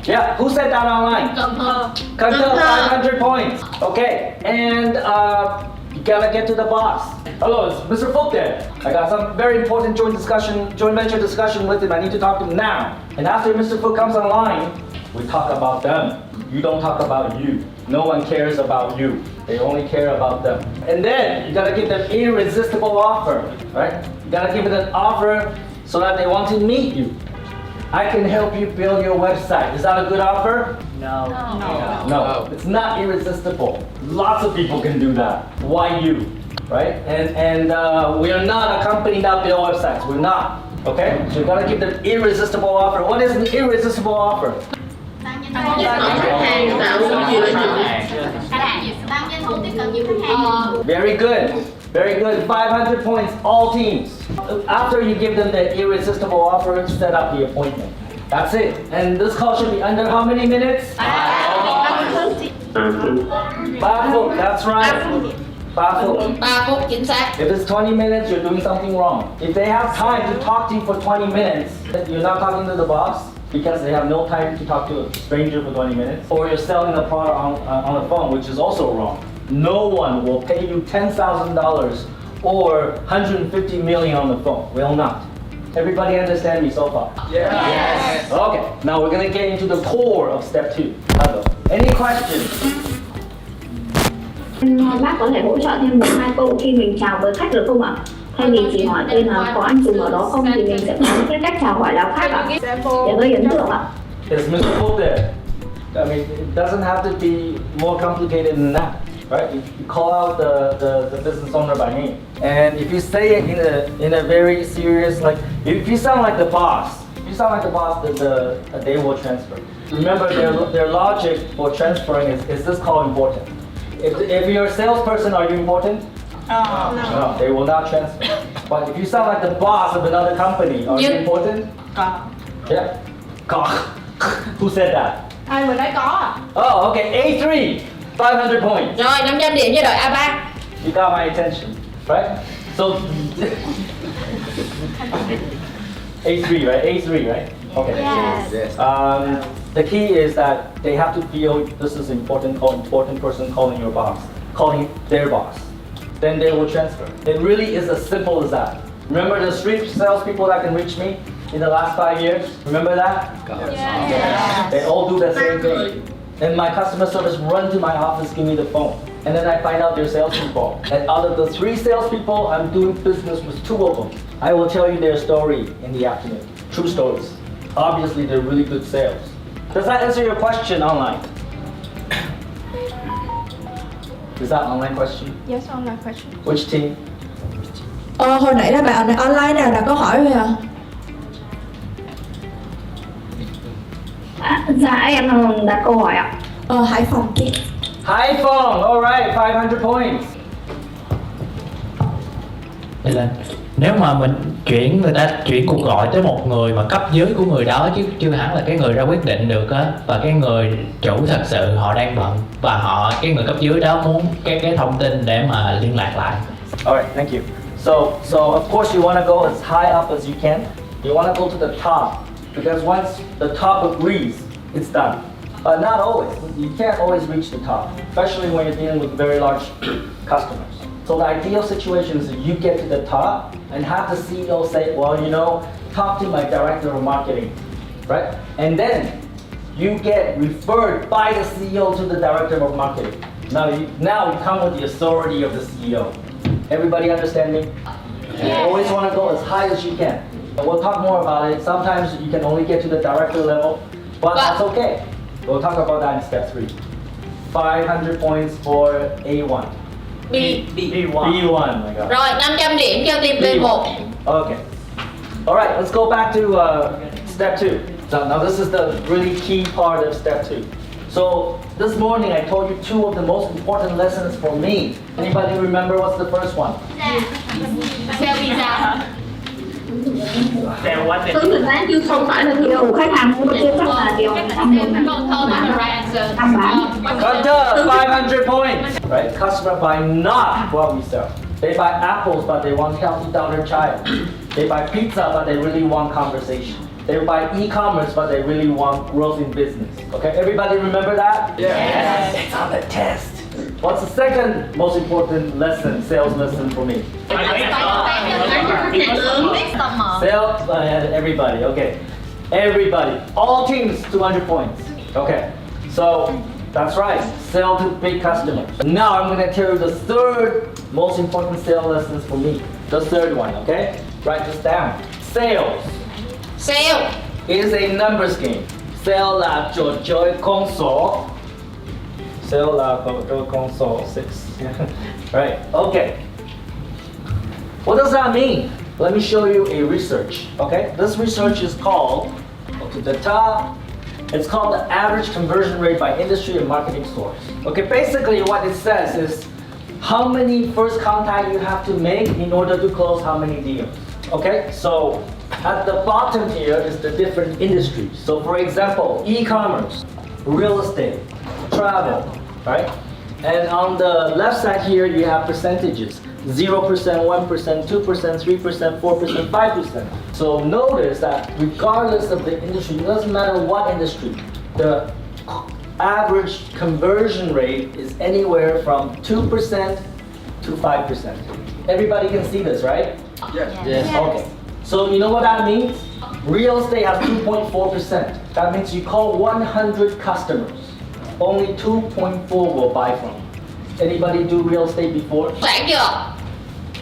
Yeah, who said that online? Concur 500 points. Okay, and you gotta get to the boss. Hello, it's Mr. Folk there. I got some very important joint venture discussion with him. I need to talk to him now. And after Mr. Folk comes online, we talk about them. You don't talk about you. No one cares about you. They only care about them. And then you gotta give them irresistible offer, right? You gotta give them an offer so that they want to meet you. I can help you build your website. Is that a good offer? No. It's not irresistible. Lots of people can do that. Why you? Right? And we are not a company that build websites. We're not. Okay? So you gotta give them irresistible offer. What is an irresistible offer? Very good. Very good. 500 points, all teams. After you give them the irresistible offer, set up the appointment. That's it. And this call should be under how many minutes? 5 phút. That's right. 3 phút. 3 phút chính xác. If it's 20 minutes, you're doing something wrong. If they have time to talk to you for 20 minutes, you're not talking to the boss because they have no time to talk to a stranger for 20 minutes, or you're selling the product on the phone, which is also wrong. No one will pay you $10,000 or 150 million on the phone. Will not. Everybody understand me so far? Yes. Okay, now we're gonna get into the core of step 2. Hello. Any questions? Bác có thể hỗ trợ thêm 1-2 câu khi mình chào với khách được không ạ? Thay vì chỉ hỏi tên là có anh Tùng ở đó không thì mình sẽ có cái cách chào hỏi là khác ạ, để gây ấn tượng ạ. Is Mr. Folk there? I mean, it doesn't have to be more complicated than that, right? You call out the business owner by name, and if you say it in a very serious, like if you sound like the boss, they will transfer. Remember, their logic for transferring is this call important? If you're a salesperson, are you important? No, they will not transfer. But if you sound like the boss of another company, are you important? Yeah. Who said that? Ai vừa nói có à? Oh, okay. A3, 500 points. Rồi 500 điểm cho đội A3. You got my attention, right? So A3, right? A3, right? Okay. Yes. The key is that they have to feel this is important person calling your boss, calling their boss. Then they will transfer. It really is as simple as that. Remember the street salespeople that can reach me in the last 5 years? Remember that? Yes. They all do the same thing. And my customer service run to my office, give me the phone. And then I find out they're salespeople. And out of the 3 salespeople, I'm doing business with 2 of them. I will tell you their story in the afternoon. True stories. Obviously, they're really good sales. Does that answer your question online? Is that online question? Yes, online question. Which team? Hồi nãy là bạn online nào đặt câu hỏi rồi à? Dạ em đặt câu hỏi ạ. Hải Phòng kia. Hải Phòng, all right, 500 points. Đây lên. Nếu mà người ta chuyển cuộc gọi tới một người mà cấp dưới của người đó, chứ chưa hẳn là cái người ra quyết định được á, và cái người chủ thật sự họ đang bận và cái người cấp dưới đó muốn cái thông tin để mà liên lạc lại. Alright, thank you. So of course you want to go as high up as you can. You want to go to the top because once the top agrees, it's done. But not always. You can't always reach the top, especially when you're dealing with very large customers. So the ideal situation is that you get to the top and have the CEO say, well, you know, talk to my director of marketing, right? And then you get referred by the CEO to the director of marketing. Now you come with the authority of the CEO. Everybody understand me? You always want to go as high as you can. But we'll talk more about it. Sometimes you can only get to the director level, but that's okay. We'll talk about that in step 3. 500 points for A1. B1, my God. Rồi 500 điểm cho team B1. Okay. All right, let's go back to step 2. So now this is the really key part of step 2. So this morning I told you 2 of the most important lessons for me. Anybody remember what's the first one? Sale visa. Hướng thực bán chứ không phải là điều khách hàng mua, chưa chắc là điều ăn mua. Hunter, 500 points. Right? Customer buy not what we sell. They buy apples, but they want healthy daughter child. They buy pizza, but they really want conversation. They buy e-commerce, but they really want growth in business. Okay, everybody remember that? Yes. It's on the test. What's the second most important lesson, sales lesson for me? Sales, everybody, okay. Everybody, all teams, 200 points. Okay, so that's right, sell to big customers. Now I'm gonna tell you the third most important sales lessons for me. The third one, okay? Write this down. Sale is a numbers game. Sale là trò chơi con số. Sale là trò chơi con số 6. Right, okay. What does that mean? Let me show you a research, okay? This research is called, go to the top, it's called the average conversion rate by industry and marketing source. Okay, basically what it says is how many first contact you have to make in order to close how many deals. Okay, so at the bottom here is the different industries. So for example, e-commerce, real estate, travel, right? And on the left side here, you have percentages. 0%, 1%, 2%, 3%, 4%, 5%. So notice that regardless of the industry, it doesn't matter what industry, the average conversion rate is anywhere from 2% to 5%. Everybody can see this, right? Yes. Okay. So you know what that means? Real estate has 2.4%. That means you call 100 customers. Only 2.4 will buy from. Anybody do real estate before? Soạn chưa?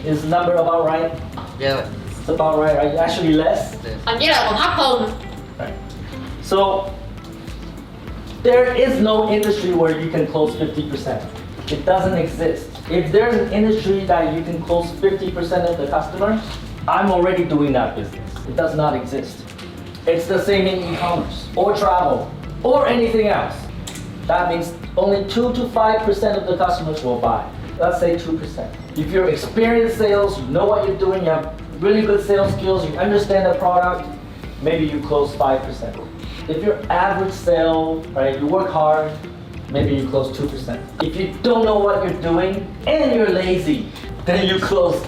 Is the number about right? Yeah. It's about right, right? Actually less. Thậm chí là còn thấp hơn. Right. So there is no industry where you can close 50%. It doesn't exist. If there's an industry that you can close 50% of the customers, I'm already doing that business. It does not exist. It's the same in e-commerce or travel or anything else. That means only 2 to 5% of the customers will buy. Let's say 2%. If you're experienced sales, you know what you're doing, you have really good sales skills, you understand the product, maybe you close 5%. If you're average sale, right, you work hard, maybe you close 2%. If you don't know what you're doing and you're lazy, then you close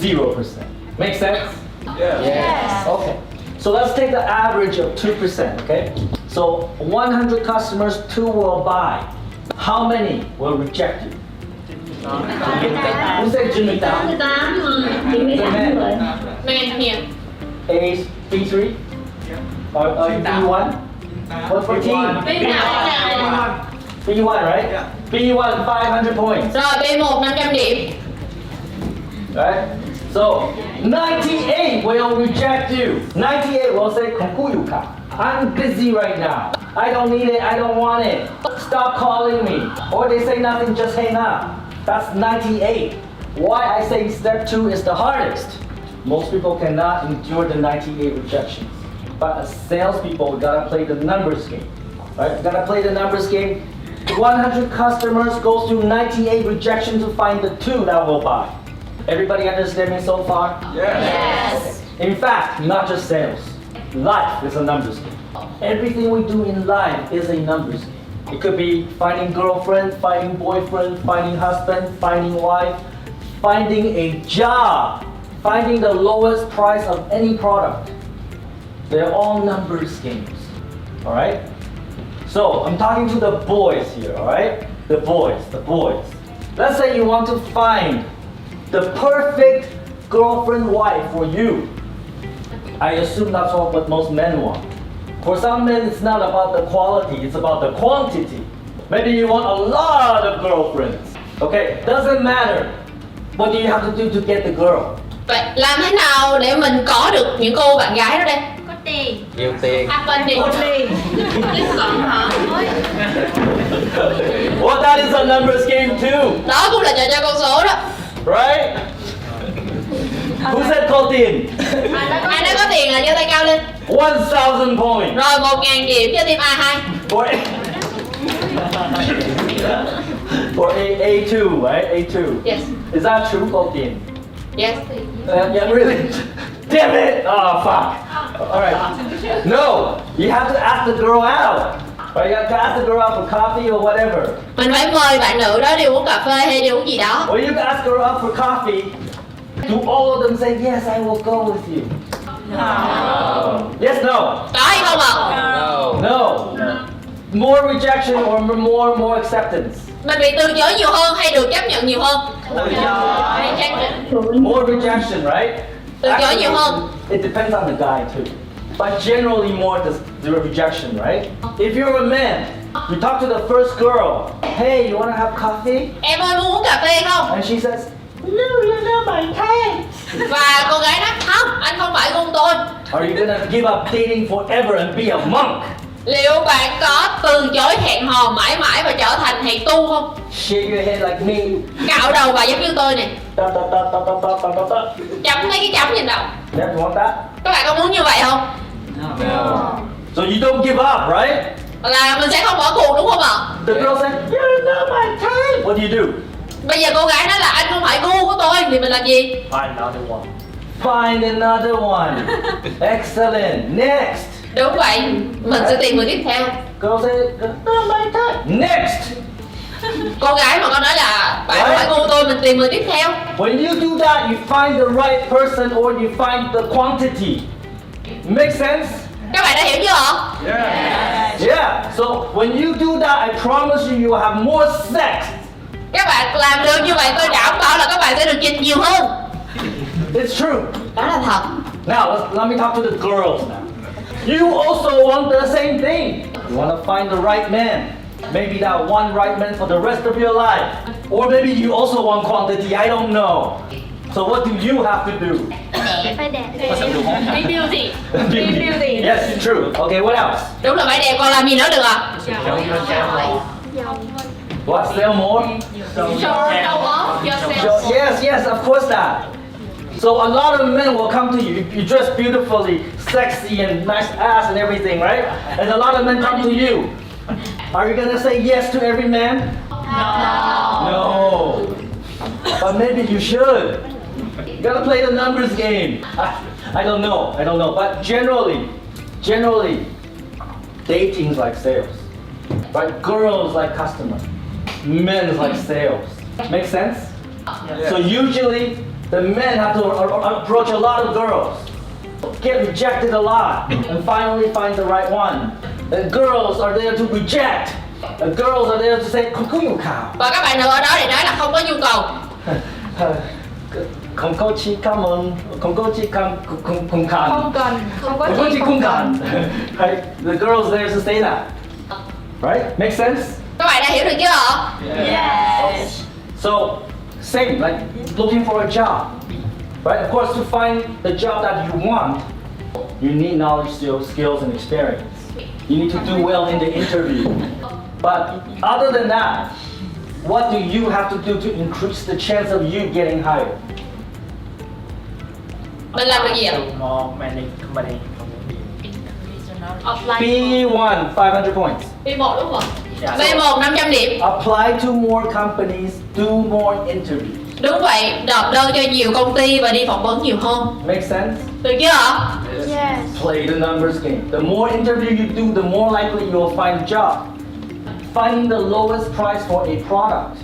0%. Make sense? Yeah. Yes. Okay. So let's take the average of 2%, okay? So 100 customers, 2 will buy. How many will reject you? Who said 98? 98 người. Men nhiều. A, B3? Or B1? What's for team? B1, right? Yeah. B1, 500 points. Rồi B1 500 điểm. Right? So 98 will reject you. 98 will say, "Kokuyuka, I'm busy right now. I don't need it. I don't want it. Stop calling me." Or they say nothing, just hang up. That's 98. Why I say step 2 is the hardest. Most people cannot endure the 98 rejections. But as salespeople, we gotta play the numbers game. Right? We gotta play the numbers game. 100 customers go through 98 rejections to find the 2 that will buy. Everybody understand me so far? Yes. In fact, not just sales. Life is a numbers game. Everything we do in life is a numbers game. It could be finding girlfriend, finding boyfriend, finding husband, finding wife, finding a job, finding the lowest price of any product. They're all numbers games. Alright? So, I'm talking to the boys here, alright? The boys. Let's say you want to find the perfect girlfriend wife for you. I assume that's what most men want. For some men, it's not about the quality, it's about the quantity. Maybe you want a lot of girlfriends. Okay, doesn't matter. What do you have to do to get the girl? Vậy làm thế nào để mình có được những cô bạn gái đó đây? Có tiền. Nhiều tiền. Bên đi. Còn hả? Well, that is a numbers game too, Đó cũng là trò chơi con số đó. right? Who said call tiền? Ai đã có tiền là giơ tay cao lên. 1,000 points. Rồi 1.000 điểm cho team A2. For A2, right? A2. Yes. Is that true, call tiền? Yes. Yeah, really? Damn it! Oh, fuck. Alright. No, you have to ask the girl out. Or you have to ask the girl out for coffee or whatever. Mình phải mời bạn nữ đó đi uống cà phê hay đi uống gì đó. Or you can ask her out for coffee. Do all of them say, yes, I will go with you? No. Yes, no? Có hay không ạ? No. More rejection or more acceptance? Mình bị từ chối nhiều hơn hay được chấp nhận nhiều hơn? Rejection. More rejection, right? Từ chối nhiều hơn. It depends on the guy too. But generally more the rejection, right? If you're a man, you talk to the first girl. Hey, you wanna have coffee? Em ơi muốn uống cà phê không? And she says, no, you're not my type. Và cô gái nói không, anh không phải gu tôi. Are you gonna give up dating forever and be a monk? Liệu bạn có từ chối hẹn hò mãi mãi và trở thành thầy tu không? Shake your head like me. Cạo đầu và giống như tôi nè. Da, da, da, da, da, da, da, da. Chấm mấy cái chấm trên đầu. Yeah, you want that? Các bạn có muốn như vậy không? No. So you don't give up, right? Là mình sẽ không bỏ cuộc đúng không ạ? The girl said, you're not my type. What do you do? Bây giờ cô gái nói là anh không phải gu của tôi thì mình làm gì? Find another one. Find another one. Excellent. Next. Đúng vậy, mình sẽ tìm người tiếp theo. Girl said, not my type. Next. Cô gái mà con nói là bạn không phải gu tôi, mình tìm người tiếp theo. When you do that, you find the right person or you find the quantity. Make sense? Các bạn đã hiểu chưa ạ? Yeah. So when you do that, I promise you, you will have more sex. Các bạn làm được như vậy tôi đảm bảo là các bạn sẽ được trình nhiều hơn. It's true. Đó là thật. Now let me talk to the girls now. You also want the same thing. You want to find the right man. Maybe that one right man for the rest of your life. Or maybe you also want quantity, I don't know. So what do you have to do? Phải đẹp. Be beauty. Yes, true. Okay, what else? Đúng là phải đẹp, còn làm gì nữa được ạ? What, sell more? Show off yourself. Yes, of course that. So a lot of men will come to you. You dress beautifully, sexy and nice ass and everything, right? And a lot of men come to you. Are you gonna say yes to every man? No. But maybe you should. You gotta play the numbers game. I don't know. But generally, dating is like sales. Right? Girls like customer. Men is like sales. Make sense? So usually, the men have to approach a lot of girls, get rejected a lot, and finally find the right one. The girls are there to reject. The girls are there to say, không có nhu cầu. Và các bạn nữ ở đó để nói là không có nhu cầu. Không có chỉ cảm ơn, không có chỉ không cần. Không có chỉ không cần. Right? The girls there to say that. Right? Make sense? Các bạn đã hiểu được chưa ạ? Yes. So, same, like looking for a job. Right? Of course, to find the job that you want, you need knowledge, skills, and experience. You need to do well in the interview. But other than that, what do you have to do to increase the chance of you getting hired? Mình làm được gì ạ? B1, 500 points. B1 đúng không ạ? B1 500 điểm. Apply to more companies, do more interviews. Đúng vậy, nộp đơn cho nhiều công ty và đi phỏng vấn nhiều hơn. Make sense? Được chưa ạ? Play the numbers game. The more interview you do, the more likely you'll find a job. Finding the lowest price for a product.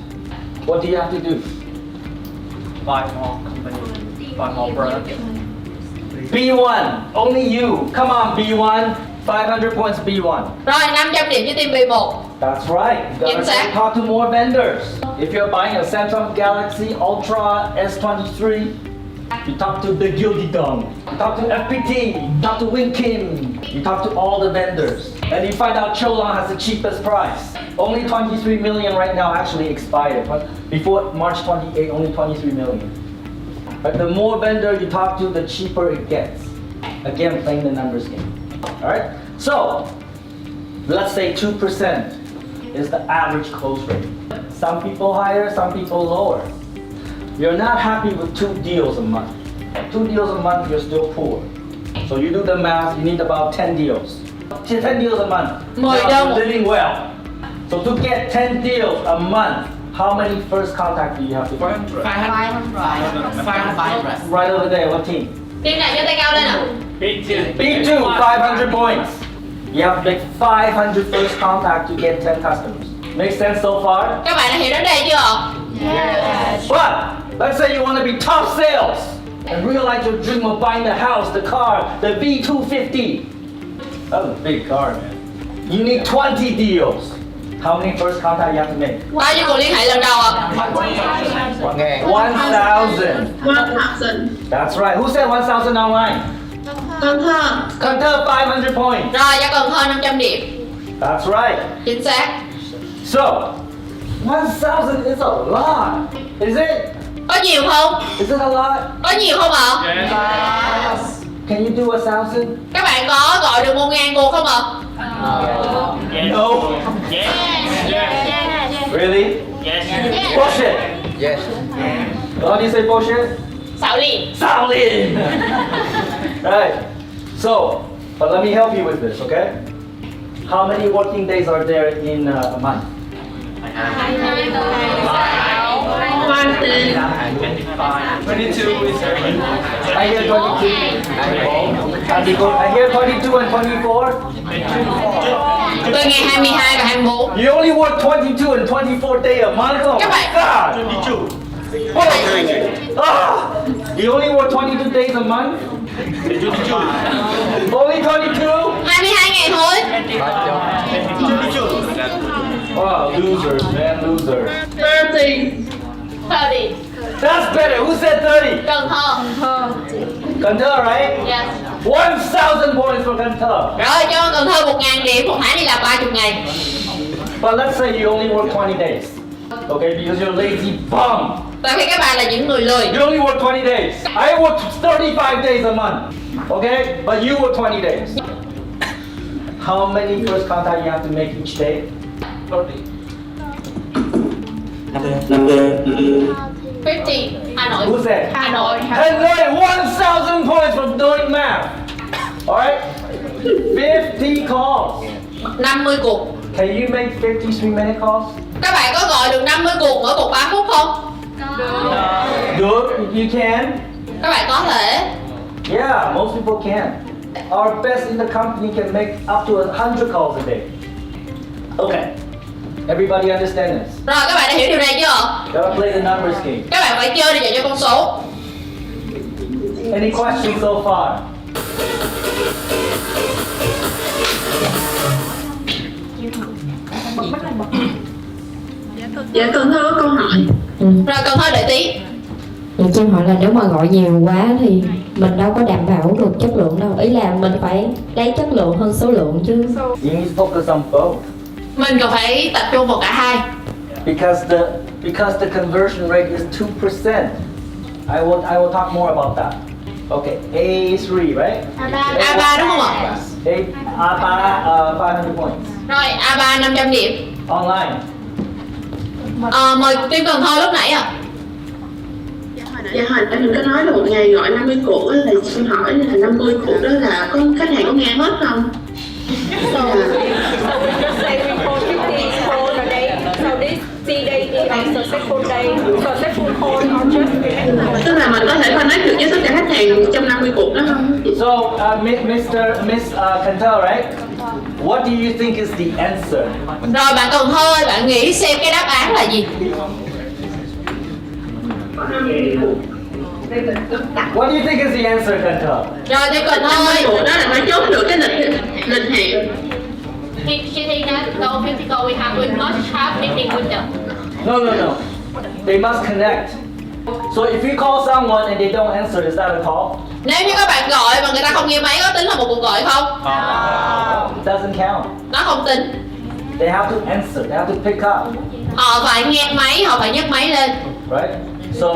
What do you have to do? Buy more company, buy more product. B1, only you. Come on, B1. 500 points, B1. Rồi, 500 điểm cho team B1. That's right. You Chính xác. gotta talk to more vendors. If you're buying a Samsung Galaxy Ultra S23, you talk to the Gildigong, you talk to FPT, you talk to Winkin, you talk to all the vendors, and you find out Cholon has the cheapest price. Only 23 million right now actually expired. Before March 28, only 23 million. But the more vendor you talk to, the cheaper it gets. Again, playing the numbers game. Alright? So, let's say 2% is the average close rate. Some people higher, some people lower. You're not happy with 2 deals a month. 2 deals a month, you're still poor. So you do the math, you need about 10 deals. 10 deals a month. Now you're living well. So to get 10 deals a month, how many first contact do you have to do? 500. Right over there, what team? Team này cho tay cao lên ạ. B2, 500 points. You have to make 500 first contact to get 10 customers. Make sense so far? Các bạn đã hiểu đến đây chưa? But let's say you want to be top sales and realize your dream of buying the house, the car, the V250. That's a big car, man. You need 20 deals. How many first contact you have to make? Bao nhiêu cuộc liên hệ lần đầu ạ? 1,000. That's right. Who said 1,000 online? Cần Thơ. Cần Thơ, 500 points. Rồi, cho Cần Thơ 500 điểm. That's right. Chính xác. So, 1,000 is a lot. Is it? Có nhiều không? Is it a lot? Có nhiều không ạ? Can you do 1,000? Các bạn có gọi được 1.000 cuộc không ạ? No. Really? Bullshit. Yes. How do you say bullshit? Xạo liền. Shaolin. Right. So, but let me help you with this, okay? How many working days are there in a month? 22 is I hear 22. I hear 22 and 24. Tôi nghe 22 và 24. You only work 22 and 24 days a month? Oh Các my bạn- God! You only work 22 days a month? Only 22? 22 ngày thôi. Oh, losers, man, losers. 30. 30. That's better. Who said 30? Cần Thơ. Cần Thơ, right? Yes. 1,000 points for Cần Thơ. Rồi, cho Cần Thơ 1.000 điểm, một tháng đi làm 30 ngày. But let's say you only work 20 days. Okay, because you're lazy bum. Tại vì các bạn là những người lười. You only work 20 days. I work 35 days a month. Okay? But you work 20 days. How many first contact you have to make each day? 30. 50. Hà Nội. Who said? Hà Nội. And then 1,000 points for doing math. Alright? 50 calls. 50 cuộc. Can you make 53-minute calls? Các bạn có gọi được 50 cuộc, mỗi cuộc 3 phút không? Được, you can. Các bạn có thể. Yeah, most people can. Our best in the company can make up to 100 calls a day. Okay. Everybody understand this? Rồi, các bạn đã hiểu điều này chưa? Gotta play the numbers game. Các bạn phải chơi để dành cho con số. Any questions so far? Dạ Cần Thơ có câu hỏi. Rồi, Cần Thơ đợi tí. Vậy cho em hỏi là nếu mà gọi nhiều quá thì mình đâu có đảm bảo được chất lượng đâu. Ý là mình phải lấy chất lượng hơn số lượng chứ. You need to focus on both. Mình cần phải tập trung vào cả hai. Because the conversion rate is 2%. I will talk more about that. Okay, A3, right? A3 đúng không ạ? A3, 500 points. Rồi, A3 500 điểm. Online. Mời team Cần Thơ lúc nãy ạ. Dạ hồi nãy mình có nói là một ngày gọi 50 cuộc là xin hỏi là 50 cuộc đó là có khách hàng có nghe hết không? C day is a successful day, successful call or just Tức là mình có thể connect được với tất cả khách hàng trong 50 cuộc đó. So, Miss Cantor, right? What do you think is the answer? Rồi bạn Cần Thơ ơi, bạn nghĩ xem cái đáp án là gì? What do you think is the answer, Cantor? Rồi thì Cần Thơ ơi, Đó là phải chốt được cái lịch hẹn. she think that no physical we must have meeting with them. No. They must connect. So if you call someone and they don't answer, is that a call? Nếu như các bạn gọi mà người ta không nghe máy có tính là một cuộc gọi không? It doesn't count. Nó không tính. They have to answer. They have to pick up. Họ phải nghe máy, họ phải nhấc máy lên. Right? So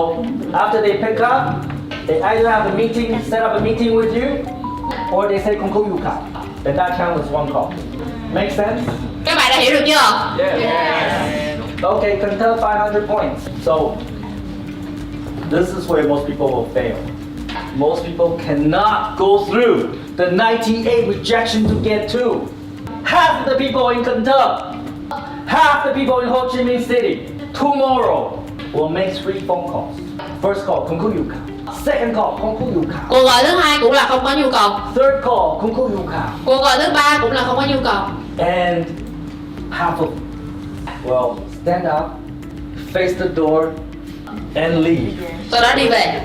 after they pick up, they either have a meeting, set up a meeting with you, or they say "Konkuyuka." Then that counts as one call. Make sense? Các bạn đã hiểu được chưa? Yeah. Okay, Cantor 500 points. So this is where most people will fail. Most people cannot go through the 98 rejection to get to. Half the people in Cantor, half the people in Ho Chi Minh City, tomorrow will make 3 phone calls. First call, Konkuyuka. Second call, Konkuyuka. Cuộc gọi thứ hai cũng là không có nhu cầu. Third call, Konkuyuka. Cuộc gọi thứ ba cũng là không có nhu cầu. And half of, well, stand up, face the door, and leave. Sau đó đi về.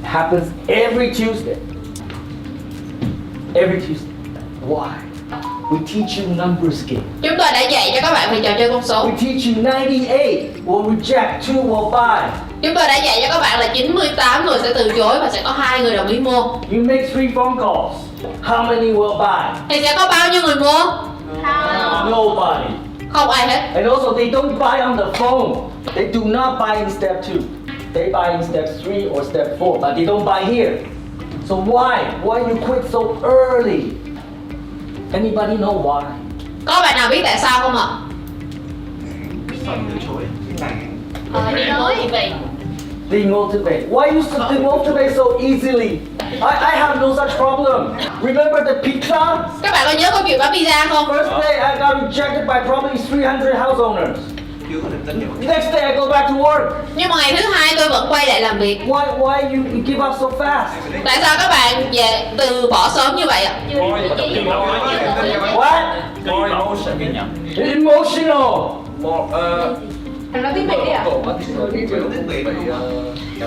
Happens every Tuesday. Every Tuesday. Why? We teach you numbers game. Chúng tôi đã dạy cho các bạn về trò chơi con số. We teach you 98 will reject, 2 will buy. Chúng tôi đã dạy cho các bạn là 98 người sẽ từ chối và sẽ có 2 người đồng ý mua. You make 3 phone calls. How many will buy? Thì sẽ có bao nhiêu người mua? Nobody. Không ai hết. And also they don't buy on the phone. They do not buy in step 2. They buy in step 3 or step 4, but they don't buy here. So why? Why you quit so early? Anybody know why? Có bạn nào biết tại sao không ạ? Demotivate. Demotivate. Why you demotivate so easily? I have no such problem. Remember the pizza? Các bạn có nhớ câu chuyện bán pizza không? First day I got rejected by probably 300 house owners. Next day I go back to work. Nhưng mà ngày thứ hai tôi vẫn quay lại làm việc. Why you give up so fast? Tại sao các bạn về từ bỏ sớm như vậy ạ? What? Emotional. Nó tiếng Việt đi ạ?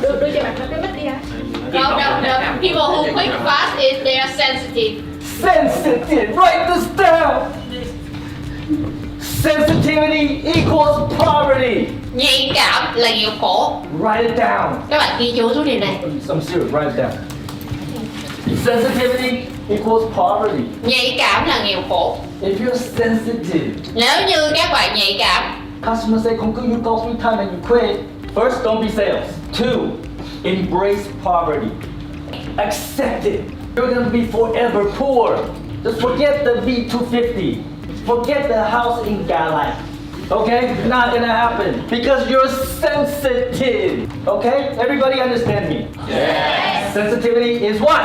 Đưa cho bạn nó cái mic đi ạ? The people who quit fast is they are sensitive. Sensitive. Write this down. Sensitivity equals poverty. Nhạy cảm là nghèo khổ. Write it down. Các bạn ghi chú số điều này. I'm serious. Write it down. Sensitivity equals poverty. Nhạy cảm là nghèo khổ. If you're sensitive, Nếu như các bạn nhạy cảm, customer say, "Konkyu, you call 3 times and you quit." First, don't be sales. 2, embrace poverty. Accept it. You're gonna be forever poor. Just forget the V250. Forget the house in Galai. Okay? Not gonna happen. Because you're sensitive. Okay? Everybody understand me? Yes. Sensitivity is what?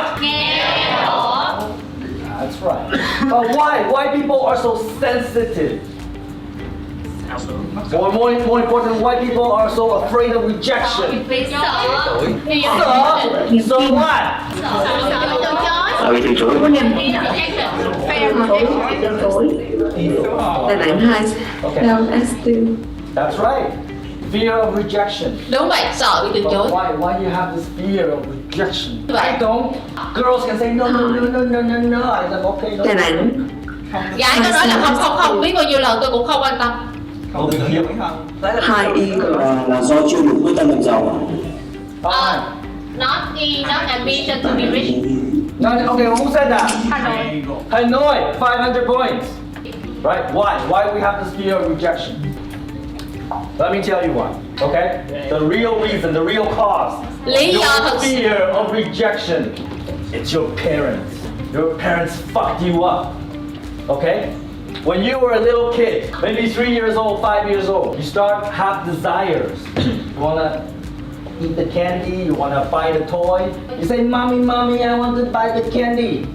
That's right. But why people are so sensitive? Or more important, why people are so afraid of rejection? So what? Từ chối. Có niềm tin ạ. Từ chối. Đàn ảnh 2. Self-esteem. That's right. Fear of rejection. đúng vậy, sợ bị từ But chối. why you have this fear of rejection? Vậy. I don't. Girls can say no. I said okay. No. Đàn ảnh. Gái có nói là không biết bao nhiêu lần tôi cũng không quan tâm. Không được hiểu không? Hai y là do chưa đủ quyết tâm làm giàu. Not ambition to be rich. No, okay, who said that? Hanoi, 500 points. Right? Why we have this fear of rejection? Let me tell you why. Okay? The real reason, the real cause. Lý do Your thật sự. fear of rejection. It's your parents. Your parents fucked you up. Okay? When you were a little kid, maybe 3 years old, 5 years old, you start have desires. You wanna eat the candy, you wanna buy the toy. You say, mommy, I want to buy the candy.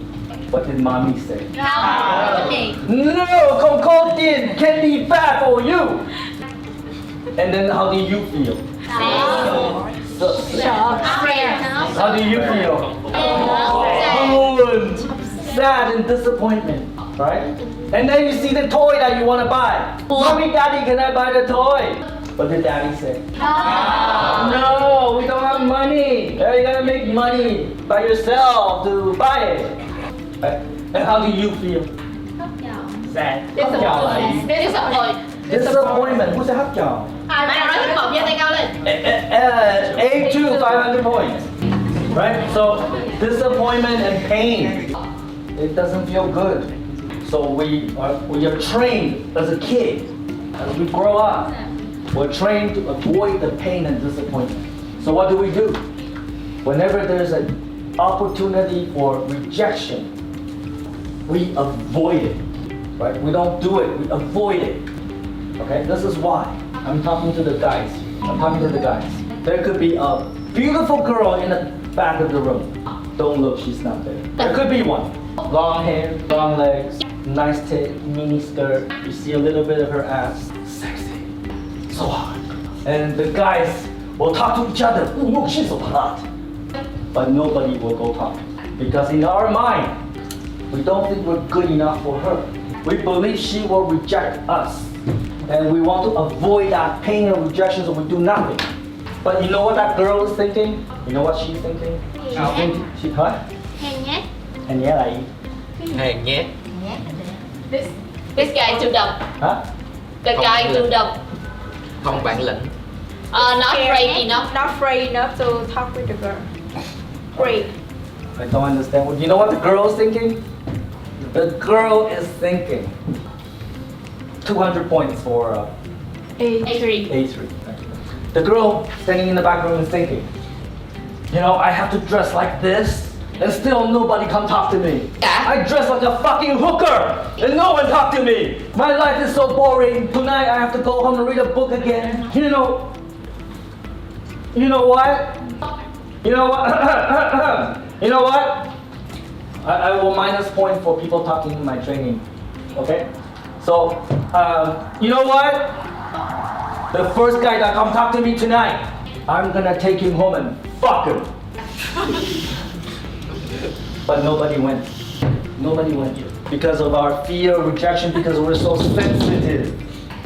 What did mommy say? Không. No, không có tiền can be bad for you. And then how do you feel? So, how do you feel? Mood, sad and disappointment, right? And then you see the toy that you want to buy. Mommy, daddy, can I buy the toy? What did daddy say? No, we don't have money. You gotta make money by yourself to buy it. Right? And how do you feel? Sad. Disappointment. Who's a job? Ai nào nói thất vọng giơ tay cao lên. A2, 500 points. Right? So, disappointment and pain. It doesn't feel good. So we are trained as a kid. As we grow up, we're trained to avoid the pain and disappointment. So what do? Whenever there's an opportunity for rejection, we avoid it. Right? We don't do it, we avoid it. Okay, this is why I'm talking to the guys. There could be a beautiful girl in the back of the room. Don't look, she's not there. There could be one. Long hair, long legs, nice mini skirt. You see a little bit of her ass. Sexy. So hot. And the guys will talk to each other. Oh, look, she's so hot. But nobody will go talk. Because in our mind, we don't think we're good enough for her. We believe she will reject us. And we want to avoid that pain of rejection, so we do nothing. But you know what that girl is thinking? You know what she's thinking? She's thinking, what? Hàng nhát. And yeah, like, Hàng nhát. This guy too dumb. huh? The guy too dumb. Không bản lĩnh. Not brave enough. Not brave enough to talk with the girl. Brave. I don't understand. You know what the girl is thinking? The girl is thinking 200 points for A3. A3. The girl standing in the back room is thinking, you know, I have to dress like this and still nobody come talk to me. I dress like a fucking hooker and no one talk to me. My life is so boring. Tonight I have to go home and read a book again. You know what? You know what? I will minus point for people talking in my training. Okay? So, you know what? The first guy that come talk to me tonight, I'm gonna take him home and fuck him. But nobody went. Because of our fear of rejection, because we're so sensitive.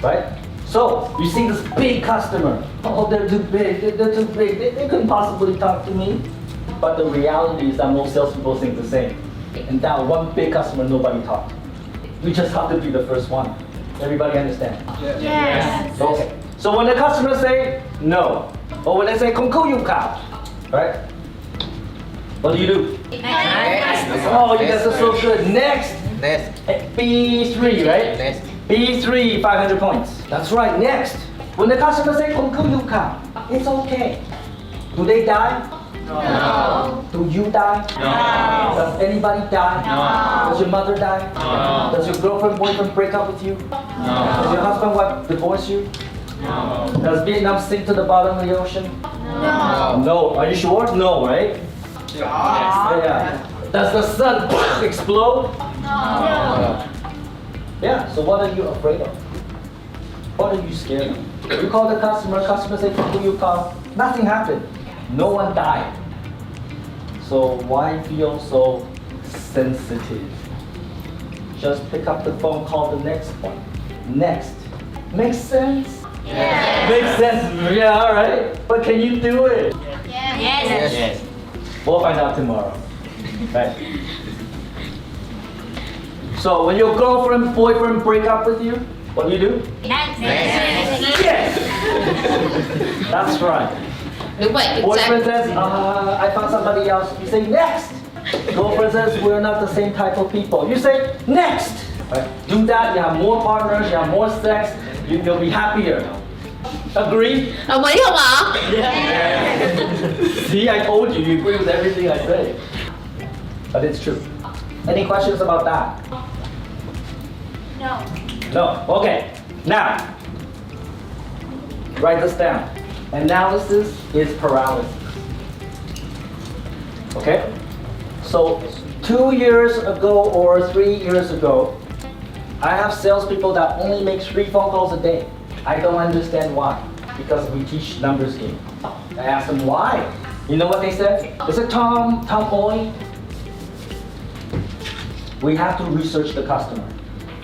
Right? So, you see this big customer. Oh, they're too big. They couldn't possibly talk to me. But the reality is that most salespeople think the same. And that one big customer, nobody talked. We just have to be the first one. Everybody understand? Yes. Okay. So when the customers say no, or when they say không có yêu cầu, right? What do? Oh, you guys are so good. Next. B3, right? Next. B3, 500 points. That's right. Next. When the customer say không có yêu cầu, it's okay. Do they die? No. Do you die? No. Does anybody die? No. Does your mother die? No. Does your girlfriend, boyfriend break up with you? No. Does your husband, wife divorce you? No. Does Vietnam sink to the bottom of the ocean? No. No. Are you sure? No, right? Yeah. Does the sun explode? No. Yeah. So what are you afraid of? What are you scared of? You call the customer say, who you call? Nothing happened. No one died. So why feel so sensitive? Just pick up the phone, call the next one. Next. Makes sense? Yes. Makes sense. Yeah, all right. But can you do it? Yes. We'll find out tomorrow. Right? So when your girlfriend, boyfriend break up with you, what do? Yes. That's right. Đúng vậy, chính Boyfriend xác. says, I found somebody else. You say next. Girlfriend says, we're not the same type of people. You say next. Right? Do that, you have more partners, you have more sex, you'll be happier. Agree? Đồng ý không ạ? See, I told you, you agree with everything I say. But it's true. Any questions about that? No. No. Okay. Now, write this down. Analysis is paralysis. Okay? So, 2 years ago or 3 years ago, I have salespeople that only make 3 phone calls a day. I don't understand why. Because we teach numbers game. I asked them why. You know what they said? They said, Tom boy, we have to research the customer.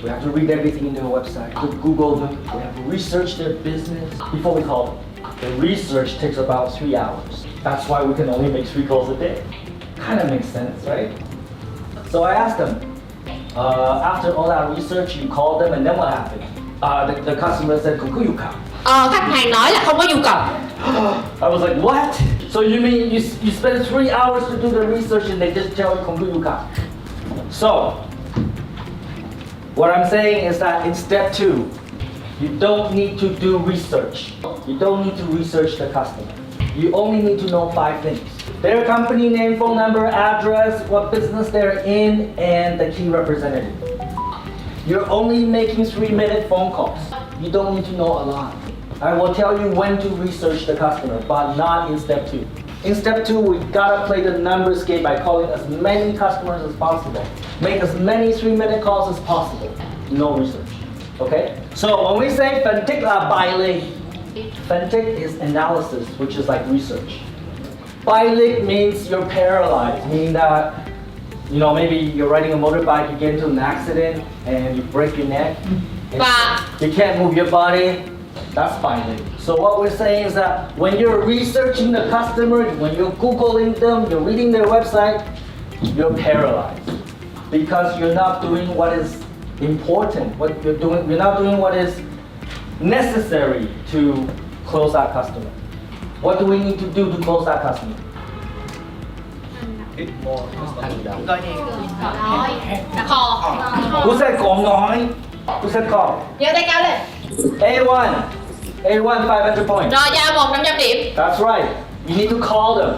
We have to read everything in their website, to Google them. We have to research their business before we call them. The research takes about 3 hours. That's why we can only make 3 calls a day. Kind of makes sense, right? So I asked them, after all that research, you called them and then what happened? The customer said, không có nhu cầu. Khách hàng nói là không có nhu cầu. I was like, what? So you mean you spend 3 hours to do the research and they just tell you không có nhu cầu? So, what I'm saying is that in step 2, you don't need to do research. You don't need to research the customer. You only need to know 5 things. Their company name, phone number, address, what business they're in, and the key representative. You're only making 3-minute phone calls. You don't need to know a lot. I will tell you when to research the customer, but not in step 2. In step 2, we gotta play the numbers game by calling as many customers as possible. Make as many 3-minute calls as possible. No research. Okay? So when we say phân tích là bài lý, phân tích is analysis, which is like research. Bài lý means you're paralyzed, meaning that maybe you're riding a motorbike, you get into an accident, and you break your neck. You can't move your body. That's fine. So what we're saying is that when you're researching the customer, when you're Googling them, you're reading their website, you're paralyzed. Because you're not doing what is important. You're not doing what is necessary to close that customer. What do we need to do to close that customer? Who said còn nói? Who said call? Giơ tay cao lên. A1 500 points. Rồi cho 100 điểm. That's right. You need to call them.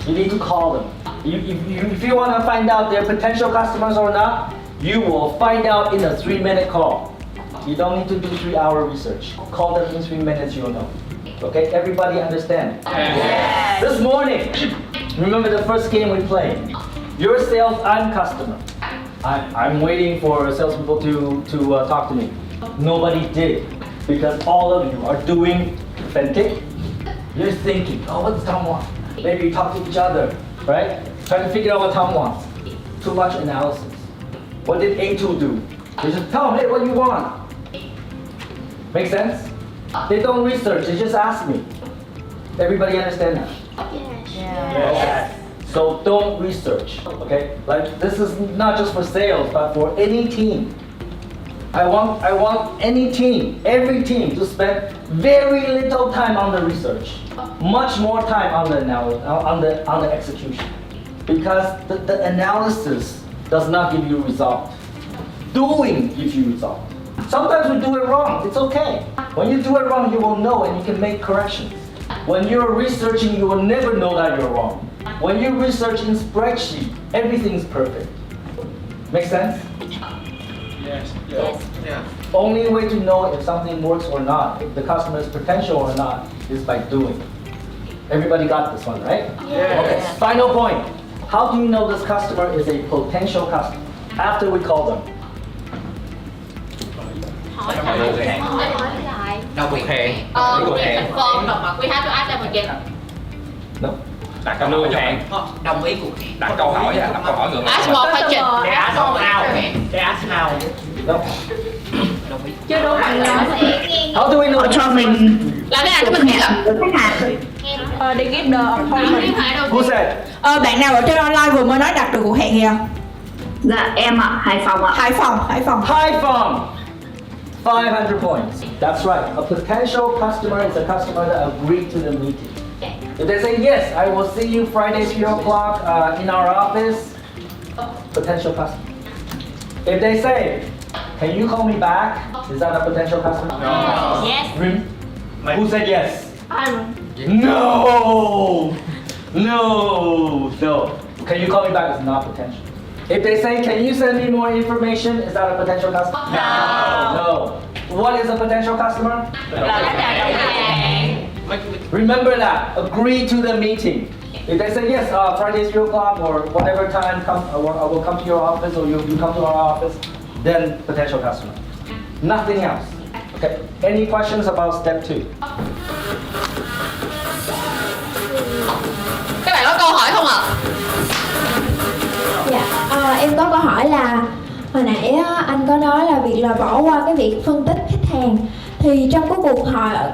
You need to call them. If you want to find out their potential customers or not, you will find out in a 3-minute call. You don't need to do 3-hour research. Call them in 3 minutes, you'll know. Okay, everybody understand? Yes. This morning, remember the first game we played? You're sales, I'm customer. I'm waiting for salespeople to talk to me. Nobody did, because all of you are doing phân tích. You're thinking, oh, what does Tom want? Maybe you talk to each other, right? Trying to figure out what Tom wants. Too much analysis. What did A2 do? They just tell him, hey, what do you want? Make sense? They don't research, they just ask me. Everybody understand that? Yes. So don't research, okay? Like this is not just for sales, but for any team. I want any team, every team to spend very little time on the research, much more time on the analysis, on the execution, because the analysis does not give you result. Doing gives you result. Sometimes we do it wrong. It's okay. When you do it wrong, you will know and you can make corrections. When you're researching, you will never know that you're wrong. When you research in spreadsheet, everything's perfect. Make sense? Yes. Yeah. Only way to know if something works or not, if the customer is potential or not, is by doing. Everybody got this one, right? Yes. Okay. Final point. How do you know this customer is a potential customer? After we call them. Đâu cuộc hẹn. Confirm, we have to ask them again. No. Đặt câu hỏi. Đồng ý cuộc hẹn. Đặt câu hỏi đặt câu hỏi ngược lại. Ask more question. They ask how. They ask how. No. Đồng ý. Chưa đúng bạn là How do we know? Cho mình Làm thế nào cho mình biết ạ? khách hàng. they give the appointment. Who said? Bạn nào ở trên online vừa mới nói đặt được cuộc hẹn kìa? Dạ em ạ, Hải Phòng ạ. Hải Phòng. High Phẩm. 500 points. That's right. A potential customer is a customer that agreed to the meeting. If they say yes, I will see you Friday 3 o'clock in our office. Potential customer. If they say, can you call me back? Is that a potential customer? No. Yes. Who said yes? No. Can you call me back? It's not potential. If they say, can you send me more information? Is that a potential customer? No. What is a potential customer? Remember that. Agree to the meeting. If they say yes, Friday 3 o'clock or whatever time, I will come to your office or you come to our office, then potential customer. Nothing else. Okay. Any questions about step 2? Các bạn có câu hỏi không ạ? Dạ, em có câu hỏi là hồi nãy anh có nói là việc là bỏ qua cái việc phân tích khách hàng. Thì trong cái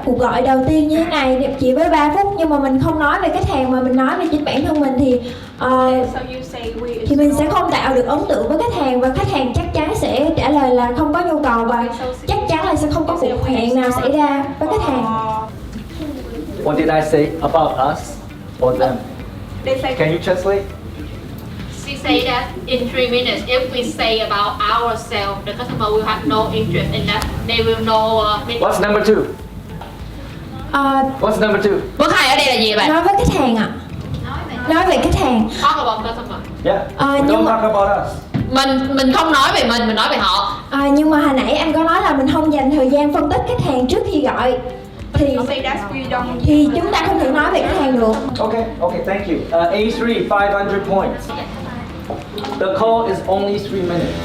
cuộc gọi đầu tiên như thế này chỉ với 3 phút nhưng mà mình không nói về khách hàng mà mình nói về chính bản thân mình thì mình sẽ không tạo được ấn tượng với khách hàng và khách hàng chắc chắn sẽ trả lời là không có nhu cầu và chắc chắn là sẽ không có cuộc hẹn nào xảy ra với khách hàng. What did I say about us or them? Can you translate? She say that in 3 minutes, if we say about ourselves, the customer will have no interest in that. They will know. What's number 2? What's number 2? Bước 2 ở đây là gì bạn? Nói với khách hàng ạ. Nói về khách hàng. Talk about customer. Yeah. Don't talk about us. Mình không nói về mình nói về họ. Nhưng mà hồi nãy anh có nói là mình không dành thời gian phân tích khách hàng trước khi gọi. Thì chúng ta không thể nói về khách hàng được. Okay, thank you. A3, 500 points. The call is only 3 minutes.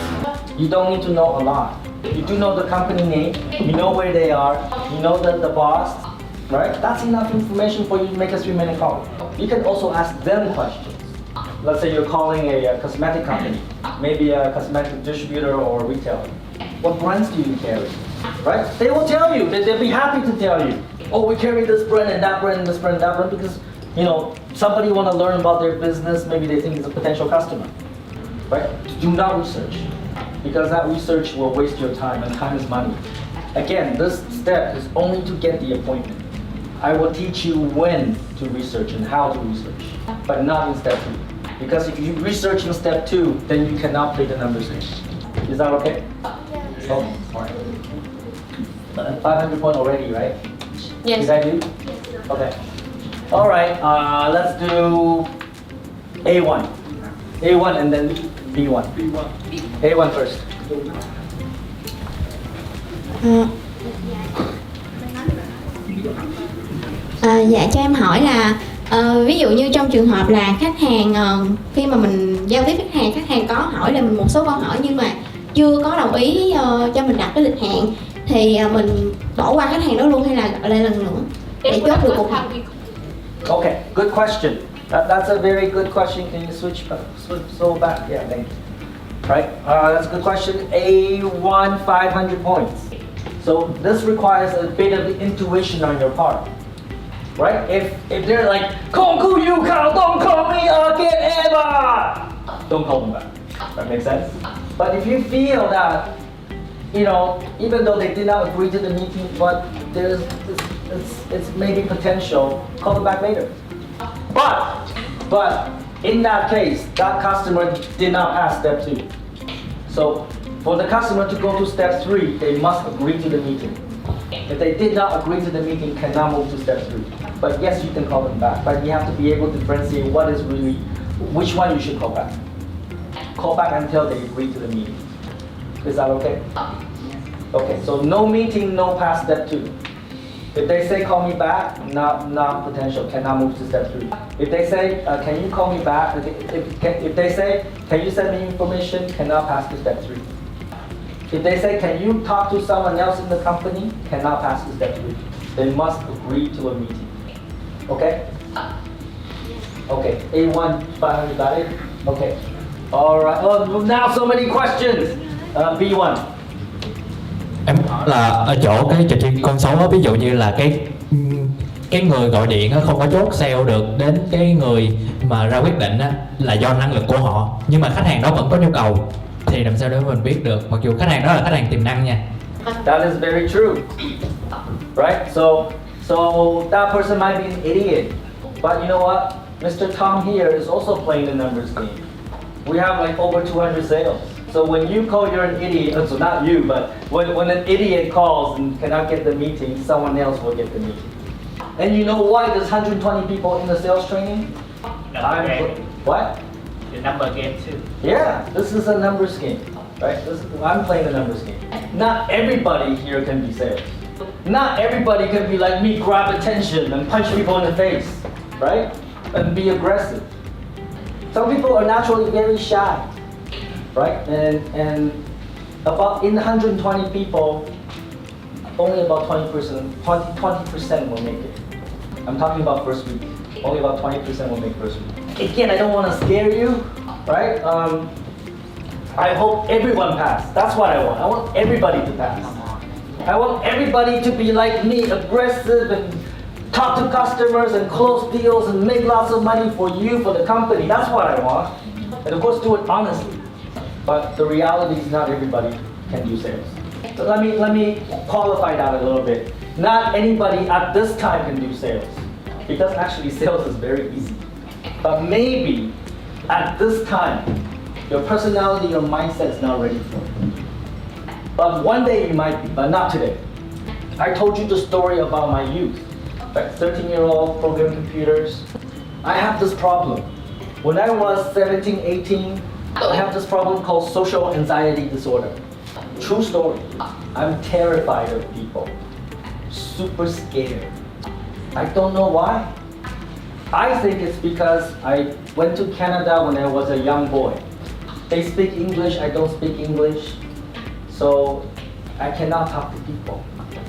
You don't need to know a lot. You do know the company name, you know where they are, you know the boss, right? That's enough information for you to make a 3-minute call. You can also ask them questions. Let's say you're calling a cosmetic company, maybe a cosmetic distributor or retailer. What brands do you carry? Right? They will tell you. They'll be happy to tell you. Oh, we carry this brand and that brand and this brand and that brand because, you know, somebody want to learn about their business. Maybe they think it's a potential customer. Right? Do not research because that research will waste your time and time is money. Again, this step is only to get the appointment. I will teach you when to research and how to research, but not in step 2. Because if you research in step 2, then you cannot play the numbers game. Is that okay? Okay. All right. 500 point already, right? Yes. Did I do? Okay. All right. Let's do A1. A1 and then B1. A1 first. Dạ cho em hỏi là ví dụ như trong trường hợp là khách hàng khi mà mình giao tiếp khách hàng có hỏi là mình một số câu hỏi nhưng mà chưa có đồng ý cho mình đặt cái lịch hẹn thì mình bỏ qua khách hàng đó luôn hay là gọi lại lần nữa để chốt được cuộc hẹn? Okay, good question. That's a very good question. Can you switch back? Yeah, thank you. Right, that's a good question. A1, 500 points. So this requires a bit of intuition on your part. Right? If they're like, don't call me again ever, don't call them back. That makes sense? But if you feel that, you know, even though they did not agree to the meeting, but it's maybe potential, call them back later. But in that case, that customer did not pass step 2. So for the customer to go to step 3, they must agree to the meeting. If they did not agree to the meeting, cannot move to step 3. But yes, you can call them back, but you have to be able to differentiate which one you should call back. Call back until they agree to the meeting. Is that okay? Okay, so no meeting, no past step 2. If they say call me back, not potential, cannot move to step 3. If they say can you call me back, if they say can you send me information, cannot pass to step 3. If they say can you talk to someone else in the company, cannot pass to step 3. They must agree to a meeting. Okay? Okay, A1, 500, got it? Okay. Alright, oh, now so many questions. B1. Em hỏi là ở chỗ cái trò chơi con số đó, ví dụ như là cái người gọi điện không có chốt sale được đến cái người mà ra quyết định là do năng lực của họ, nhưng mà khách hàng đó vẫn có nhu cầu thì làm sao để mình biết được, mặc dù khách hàng đó là khách hàng tiềm năng nha. That is very true. Right? So that person might be an idiot, but you know what? Mr. Tom here is also playing the numbers game. We have like over 200 sales. So when you call, you're an idiot. So not you, but when an idiot calls and cannot get the meeting, someone else will get the meeting. And you know why there's 120 people in the sales training? What? The number game too. Yeah, this is a numbers game, right? I'm playing the numbers game. Not everybody here can be sales. Not everybody can be like me, grab attention and punch people in the face, right? And be aggressive. Some people are naturally very shy, right? And about in 120 people, only about 20% will make it. I'm talking about first week. Only about 20% will make first week. Again, I don't want to scare you, right? I hope everyone pass. That's what I want. I want everybody to pass. I want everybody to be like me, aggressive and talk to customers and close deals and make lots of money for you, for the company. That's what I want. And of course, do it honestly. But the reality is not everybody can do sales. So let me qualify that a little bit. Not anybody at this time can do sales, because actually sales is very easy. But maybe at this time, your personality, your mindset is not ready for it. But one day you might be, but not today. I told you the story about my youth. Like 13-year-old programming computers. I have this problem. When I was 17, 18, I have this problem called social anxiety disorder. True story. I'm terrified of people. Super scared. I don't know why. I think it's because I went to Canada when I was a young boy. They speak English, I don't speak English. So I cannot talk to people.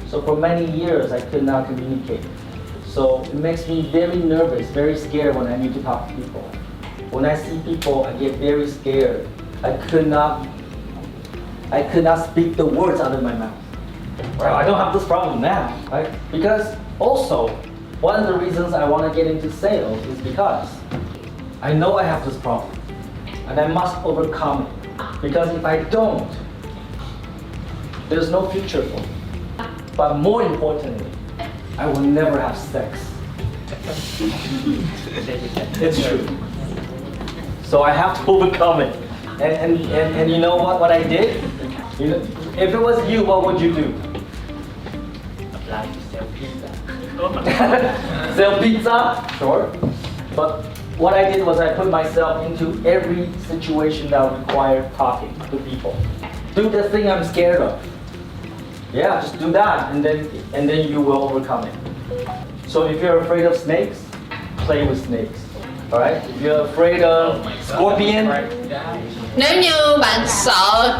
So for many years I could not communicate. So it makes me very nervous, very scared when I need to talk to people. When I see people, I get very scared. I could not speak the words out of my mouth. Well, I don't have this problem now, right? Because also, one of the reasons I want to get into sales is because I know I have this problem and I must overcome it. Because if I don't, there's no future for me. But more importantly, I will never have sex. It's true. So I have to overcome it. And you know what I did? You know, if it was you, what would you do? Apply to sell pizza. Sell pizza? Sure. But what I did was I put myself into every situation that required talking to people. Do the thing I'm scared of. Yeah, just do that, and then you will overcome it. So if you're afraid of snakes, play with snakes. Alright? If you're afraid of scorpion, Nếu như bạn sợ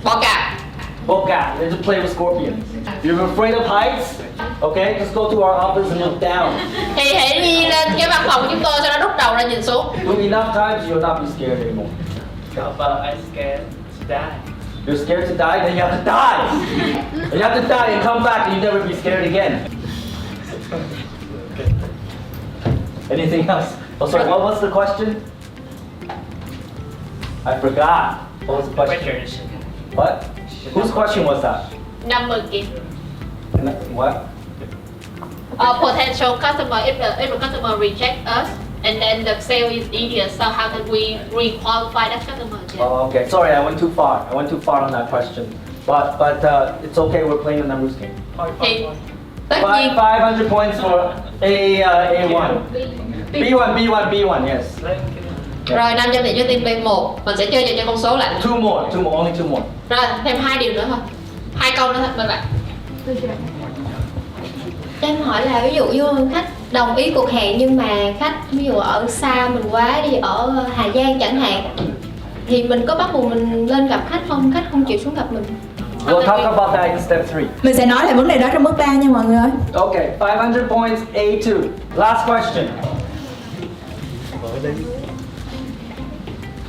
bọ cạp, then just play with scorpions. If you're afraid of heights, okay, just go to our office and look down. thì hãy đi lên cái văn phòng của chúng tôi, sau đó rút đầu ra nhìn xuống. Do enough times, you'll not be scared anymore. But I'm scared to die. You're scared to die, then you have to die. You have to die and come back and you never be scared again. Anything else? Oh, sorry, what was the question? I forgot. What was the question? What? Whose question was that? 50 kiện. What? Potential customer, if the customer reject us, and then the sale is easier, so how can we re-qualify that customer again? Oh, okay. Sorry, I went too far. I went too far on that question. But it's okay. We're playing the numbers game. Thì tất nhiên 500 points for A1. B1, yes. rồi 500 điểm cho team B1, mình sẽ chơi dần cho con số lại. Two more, only two more. Rồi thêm 2 điều nữa thôi, 2 câu nữa thôi các bạn. Em hỏi là ví dụ như khách đồng ý cuộc hẹn nhưng mà khách ví dụ ở xa mình quá, đi ở Hà Giang chẳng hạn, thì mình có bắt buộc mình lên gặp khách không? Khách không chịu xuống gặp mình. We'll talk about that in step 3. Mình sẽ nói lại vấn đề đó trong bước 3 nha mọi người ơi. Okay, 500 points, A2. Last question.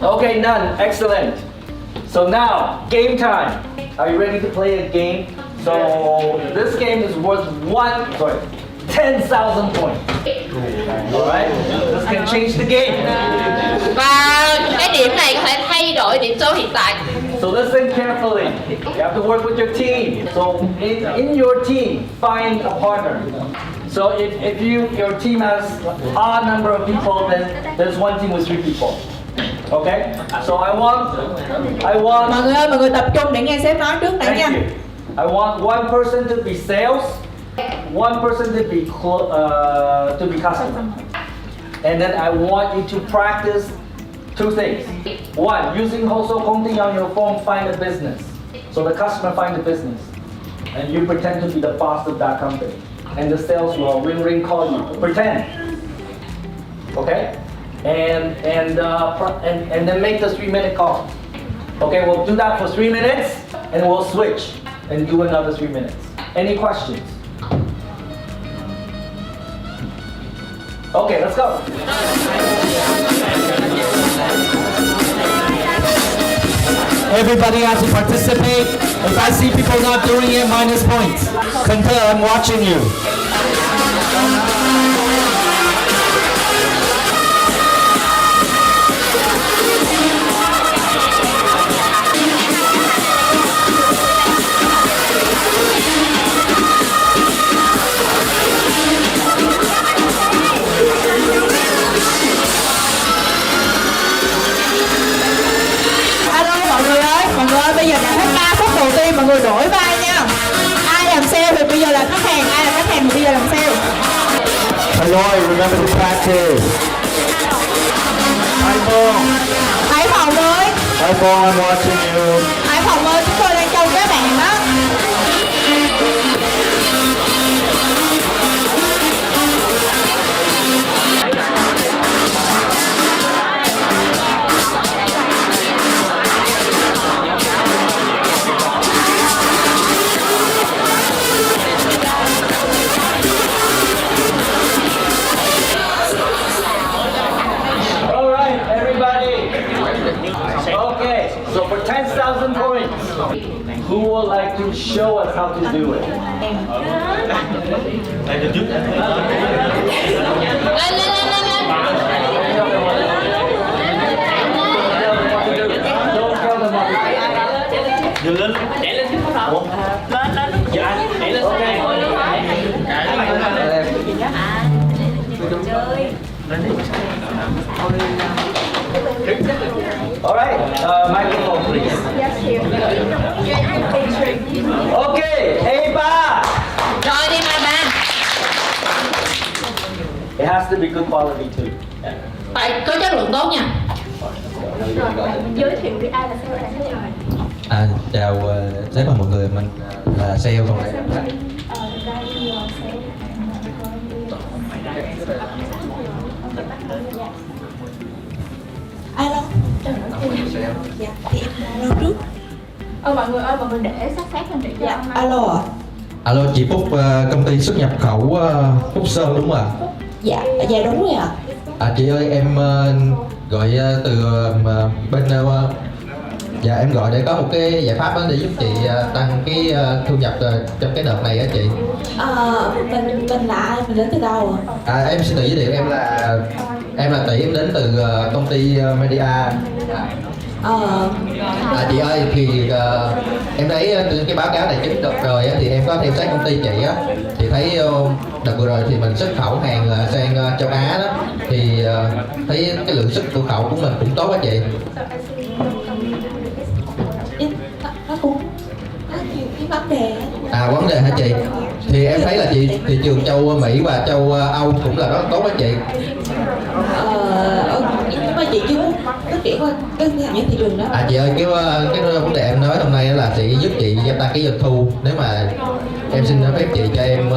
Okay, none. Excellent. So now, game time. Are you ready to play a game? So this game is worth 10,000 points. Alright? This can change the game. Và cái điểm này có thể thay đổi điểm số hiện tại. So listen carefully. You have to work with your team. So in your team, find a partner. So if your team has odd number of people, then there's one team with 3 people. Okay? So I want. Mọi người ơi, mọi người tập trung để nghe sếp nói trước đã nha. I want one person to be sales, one person to be customer, and then I want you to practice 2 things. One, using Hoso Kongting on your phone, find a business. So the customer find the business. and you pretend to be the boss of that company, and the sales will ring call you. Pretend. Okay? And then make the 3-minute call. Okay, we'll do that for 3 minutes, and we'll switch and do another 3 minutes. Any questions? Okay, let's go. Everybody has to participate. If I see people not doing it, minus points. Kunta, I'm watching you. Mọi người ơi, bây giờ đã hết 3 phút đầu tiên, mọi người đổi vai nha. Ai làm sale thì bây giờ là khách hàng, ai là khách hàng thì bây giờ làm sale. Hello, remember to practice. Hải Phòng ơi. Hi, Paul, I'm watching you. Hải Phòng ơi, chúng tôi đang trông các bạn đó. So for 10,000 points, who would like to show us how to do it? Don't tell them what to do. Dừng lên, đẩy lên chứ không đâu. Lên, dạ, đẩy lên. Okay. All right, microphone please. Okay, A3. Rồi đi mà ba. It has to be good quality too. Phải có chất lượng tốt nha. Giới thiệu đi, ai là sale, Chào tất cả mọi người, mình là sale không phải. Alo. Dạ, thì em alo trước. Mọi người ơi, mọi người để sát lên để cho dạ. Alo ạ. Alo, chị Phúc, công ty xuất nhập khẩu Phúc Sơn đúng không ạ? Dạ, dạ đúng rồi ạ. Chị ơi, em gọi từ bên dạ em gọi để có một cái giải pháp đó để giúp chị tăng cái thu nhập trong cái đợt này á chị. Mình đến từ đâu ạ? Em xin tự giới thiệu, em là Tỷ, em đến từ công ty Media. Chị ơi, thì em thấy cái báo cáo tài chính đợt rồi á, thì em có theo sát công ty chị á, thì thấy đợt vừa rồi thì mình xuất khẩu hàng sang châu Á đó, thì thấy cái lượng xuất khẩu của mình cũng tốt á chị. Nó cũng có nhiều cái vấn đề. Vấn đề hả chị? Thì em thấy là thị trường châu Mỹ và châu Âu cũng là rất tốt á chị. Nhưng mà chị chưa phát triển qua những thị trường đó. Chị ơi, cái vấn đề em nói hôm nay là sẽ giúp chị gia tăng cái doanh thu. Nếu mà em xin phép chị cho em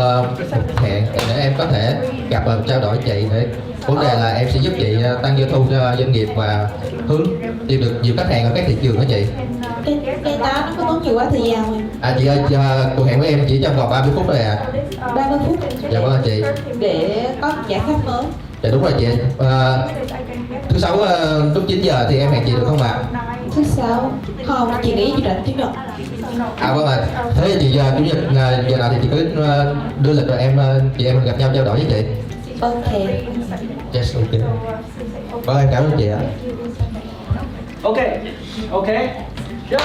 hẹn để em có thể gặp và trao đổi chị, để vấn đề là em sẽ giúp chị tăng doanh thu cho doanh nghiệp và hướng tìm được nhiều khách hàng ở các thị trường đó chị. Cái đó nó có tốn nhiều quá thời gian rồi. Chị ơi, cuộc hẹn với em chỉ trong vòng 30 phút thôi 30 phút. Dạ vâng chị. Để có giải pháp mới. Dạ đúng rồi chị. Thứ sáu lúc 9 giờ thì em hẹn chị được không ạ? Thứ sáu? Không, chị nghĩ chị định Chủ nhật. Vâng ạ. Thế thì giờ Chủ nhật giờ nào thì chị cứ đưa lịch rồi chị em gặp nhau trao đổi với chị. Ok. Yes, ok. Vâng, em cảm ơn chị ạ. Okay, okay, go.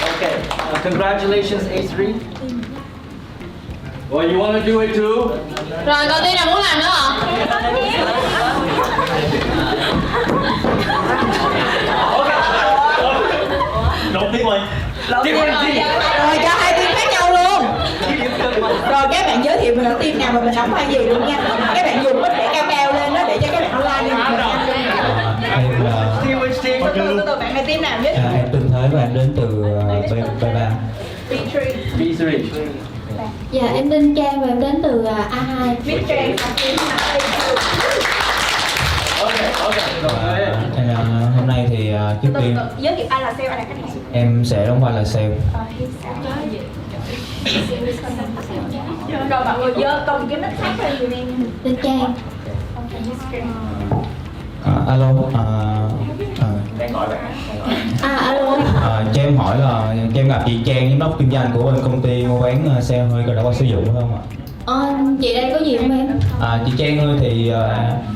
Okay, congratulations A3. Well, you want to do it too? Rồi đầu tiên là muốn làm nữa hả? Đột tiếng ơi. Rồi cho hai team khác nhau luôn. Rồi các bạn giới thiệu mình là team nào mà mình đóng vai gì luôn nha. Các bạn dùng mic để cao lên đó để cho các bạn online nha. Từ từ bạn là team nào nhất? Em Tinh Thế và em đến từ B3. B3. Dạ em tên Trang và em đến từ A2. Hôm nay thì trước tiên giới thiệu ai là sale, ai là khách hàng. em sẽ đóng vai là sale. Rồi mọi người dơ cầm cái mic khác cho người em. Tên Trang. Alo. Đang gọi bạn. Alo. Cho em hỏi là cho em gặp chị Trang, giám đốc kinh doanh của bên công ty mua bán xe hơi đã qua sử dụng không ạ? Chị đây có gì không em? Chị Trang ơi, thì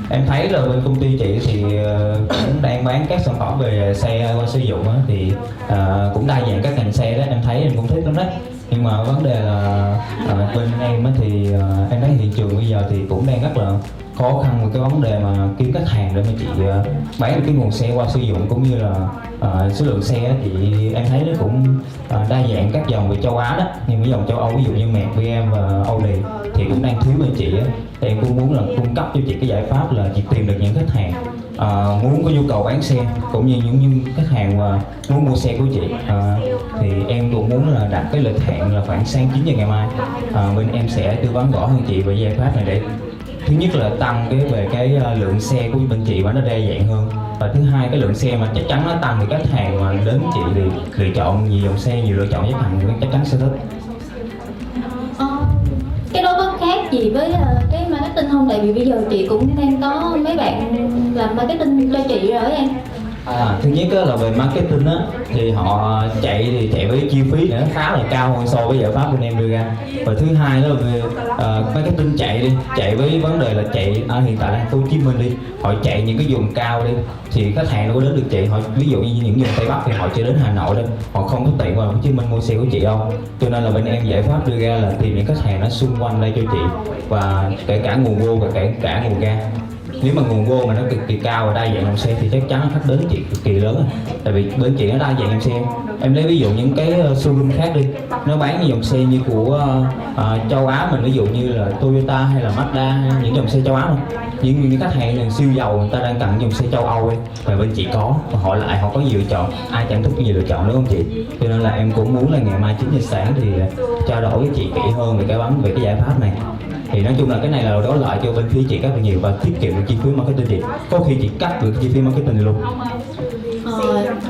em thấy là bên công ty chị thì cũng đang bán các sản phẩm về xe qua sử dụng á, thì cũng đa dạng các ngành xe đó, em thấy em cũng thích lắm đấy. Nhưng mà vấn đề là bên em á, thì em thấy thị trường bây giờ thì cũng đang rất là khó khăn về cái vấn đề mà kiếm khách hàng để mà chị bán được cái nguồn xe qua sử dụng, cũng như là số lượng xe á, thì em thấy nó cũng đa dạng các dòng về châu Á đó, nhưng cái dòng châu Âu ví dụ như Merc, VM và Audi thì cũng đang thiếu bên chị á. Thì em cũng muốn là cung cấp cho chị cái giải pháp là chị tìm được những khách hàng muốn có nhu cầu bán xe, cũng như những khách hàng mà muốn mua xe của chị. Thì em cũng muốn là đặt cái lịch hẹn là khoảng sáng 9 giờ ngày mai. Bên em sẽ tư vấn rõ hơn chị về giải pháp này, để thứ nhất là tăng về cái lượng xe của bên chị mà nó đa dạng hơn, và thứ hai cái lượng xe mà chắc chắn nó tăng thì khách hàng mà đến chị thì lựa chọn nhiều dòng xe, nhiều lựa chọn khách hàng chắc chắn sẽ thích. Cái đó có khác gì với cái marketing không? Tại vì bây giờ chị cũng đang có mấy bạn làm marketing cho chị rồi em. Thứ nhất là về marketing á, thì họ chạy với chi phí nó khá là cao hơn so với giải pháp bên em đưa ra. Và thứ hai đó là về marketing chạy với vấn đề là chạy hiện tại là thành phố Hồ Chí Minh đi, họ chạy những cái vùng cao đi thì khách hàng đâu có đến được chị. Họ ví dụ như những vùng Tây Bắc thì họ chỉ đến Hà Nội đâu, họ không có tiện vào Hồ Chí Minh mua xe của chị đâu. Cho nên là bên em giải pháp đưa ra là tìm những khách hàng nó xung quanh đây cho chị, và kể cả nguồn vô và kể cả nguồn ra. Nếu mà nguồn vô mà nó cực kỳ cao và đa dạng dòng xe thì chắc chắn khách đến chị cực kỳ lớn. Tại vì bên chị nó đa dạng dòng xe. Em lấy ví dụ những cái showroom khác đi, nó bán những dòng xe như của châu Á mình, ví dụ như là Toyota hay là Mazda hay những dòng xe châu Á không? Những khách hàng siêu giàu người ta đang cần dòng xe châu Âu ấy, và bên chị có, và họ có nhiều lựa chọn, ai chẳng thích nhiều lựa chọn đúng không chị? Cho nên là em cũng muốn là ngày mai 9 giờ sáng thì trao đổi với chị kỹ hơn về cái giải pháp này. Thì nói chung là cái này là đối lại cho bên phía chị rất là nhiều và tiết kiệm được chi phí marketing chị. Có khi chị cắt được chi phí marketing luôn.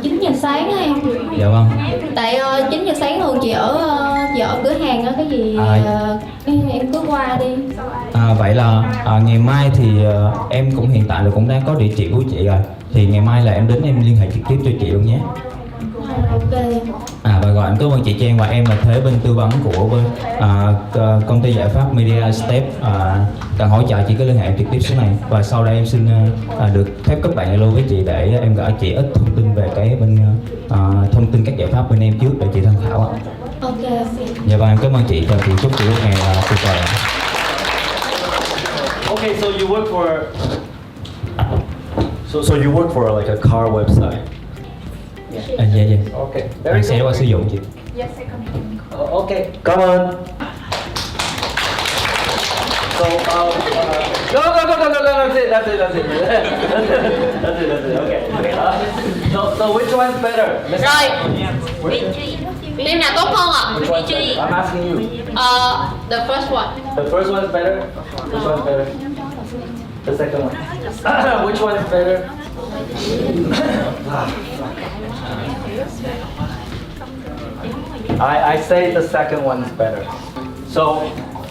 9 giờ sáng á em. Dạ vâng. Tại 9 giờ sáng thường chị ở cửa hàng á, cái gì em cứ qua đi. Vậy là ngày mai thì em cũng hiện tại là cũng đang có địa chỉ của chị rồi. Thì ngày mai là em đến em liên hệ trực tiếp cho chị luôn nhé. Ok. Và gọi anh cảm ơn chị Trang, và em là Thế bên tư vấn của bên công ty giải pháp Media Step. Cần hỗ trợ chị cứ liên hệ trực tiếp số này, và sau đây em xin được phép kết bạn Zalo với chị để em gửi chị ít thông tin về cái bên thông tin các giải pháp bên em trước để chị tham khảo ạ. Ok. Dạ vâng, em cảm ơn chị, chào chị, chúc chị một ngày tuyệt vời. Okay, so you work for so you work for like a car website. Dạ. Okay. Anh sẽ qua sử dụng chị. Okay. Come on. So no, that's it. That's it. Okay. So which one's better? Rồi. Team nào tốt hơn ạ? I'm asking you. The first one. The first one's better. Which one's better? The second one. Which one is better? I say the second one is better. So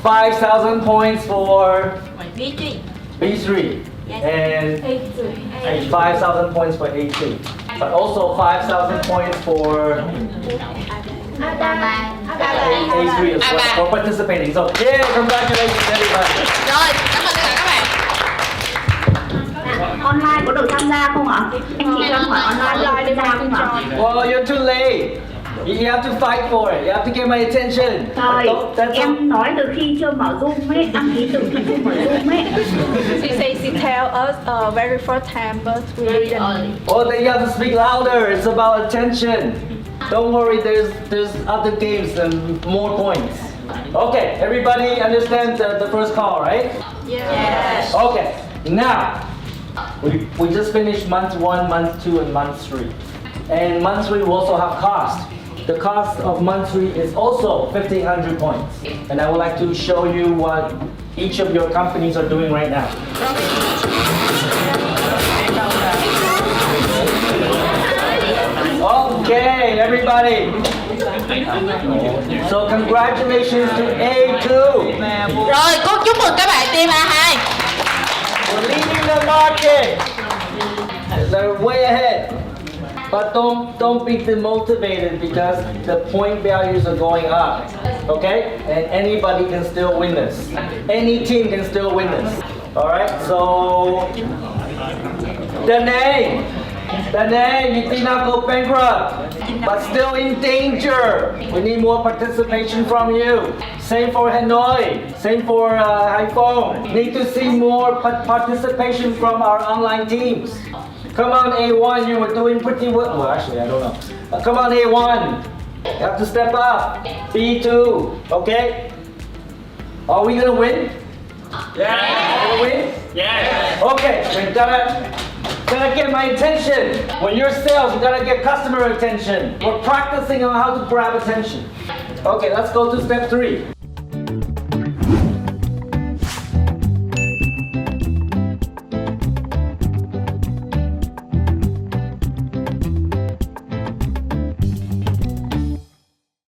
5,000 points for B3 and 5,000 points for A2, but also 5,000 points for A3 as well for participating. So yeah, congratulations everybody. Rồi, cảm ơn tất cả các bạn. Online có được tham gia không ạ? Anh chị cho em hỏi online được tham gia không ạ? Well, you're too late. You have to fight for it. You have to get my attention. Trời, em nói từ khi chưa mở Zoom ấy, đăng ký từ khi chưa mở Zoom ấy. She tell us very first time, but we didn't. Oh, then you have to speak louder. It's about attention. Don't worry, there's other games and more points. Okay, everybody understand the first call, right? Yes. Okay, now we just finished month 1, month 2, and month 3. And monthly we also have cost. The cost of monthly is also 1,500 points. And I would like to show you what each of your companies are doing right now. Okay, everybody. So congratulations to A2. Rồi, cô chúc mừng các bạn team A2. We're leading the market. They're way ahead. But don't be demotivated because the point values are going up. Okay? And anybody can still win this. Any team can still win this. Alright, so the name, you did not go bankrupt, but still in danger. We need more participation from you. Same for Hanoi, same for iPhone. Need to see more participation from our online teams. Come on A1, you were doing pretty well. Well, actually, I don't know. Come on A1, you have to step up. B2, okay? Are we gonna win? Yeah. Gonna win? Yeah. Okay, we gotta get my attention. When you're sales, you gotta get customer attention. We're practicing on how to grab attention. Okay, let's go to step 3.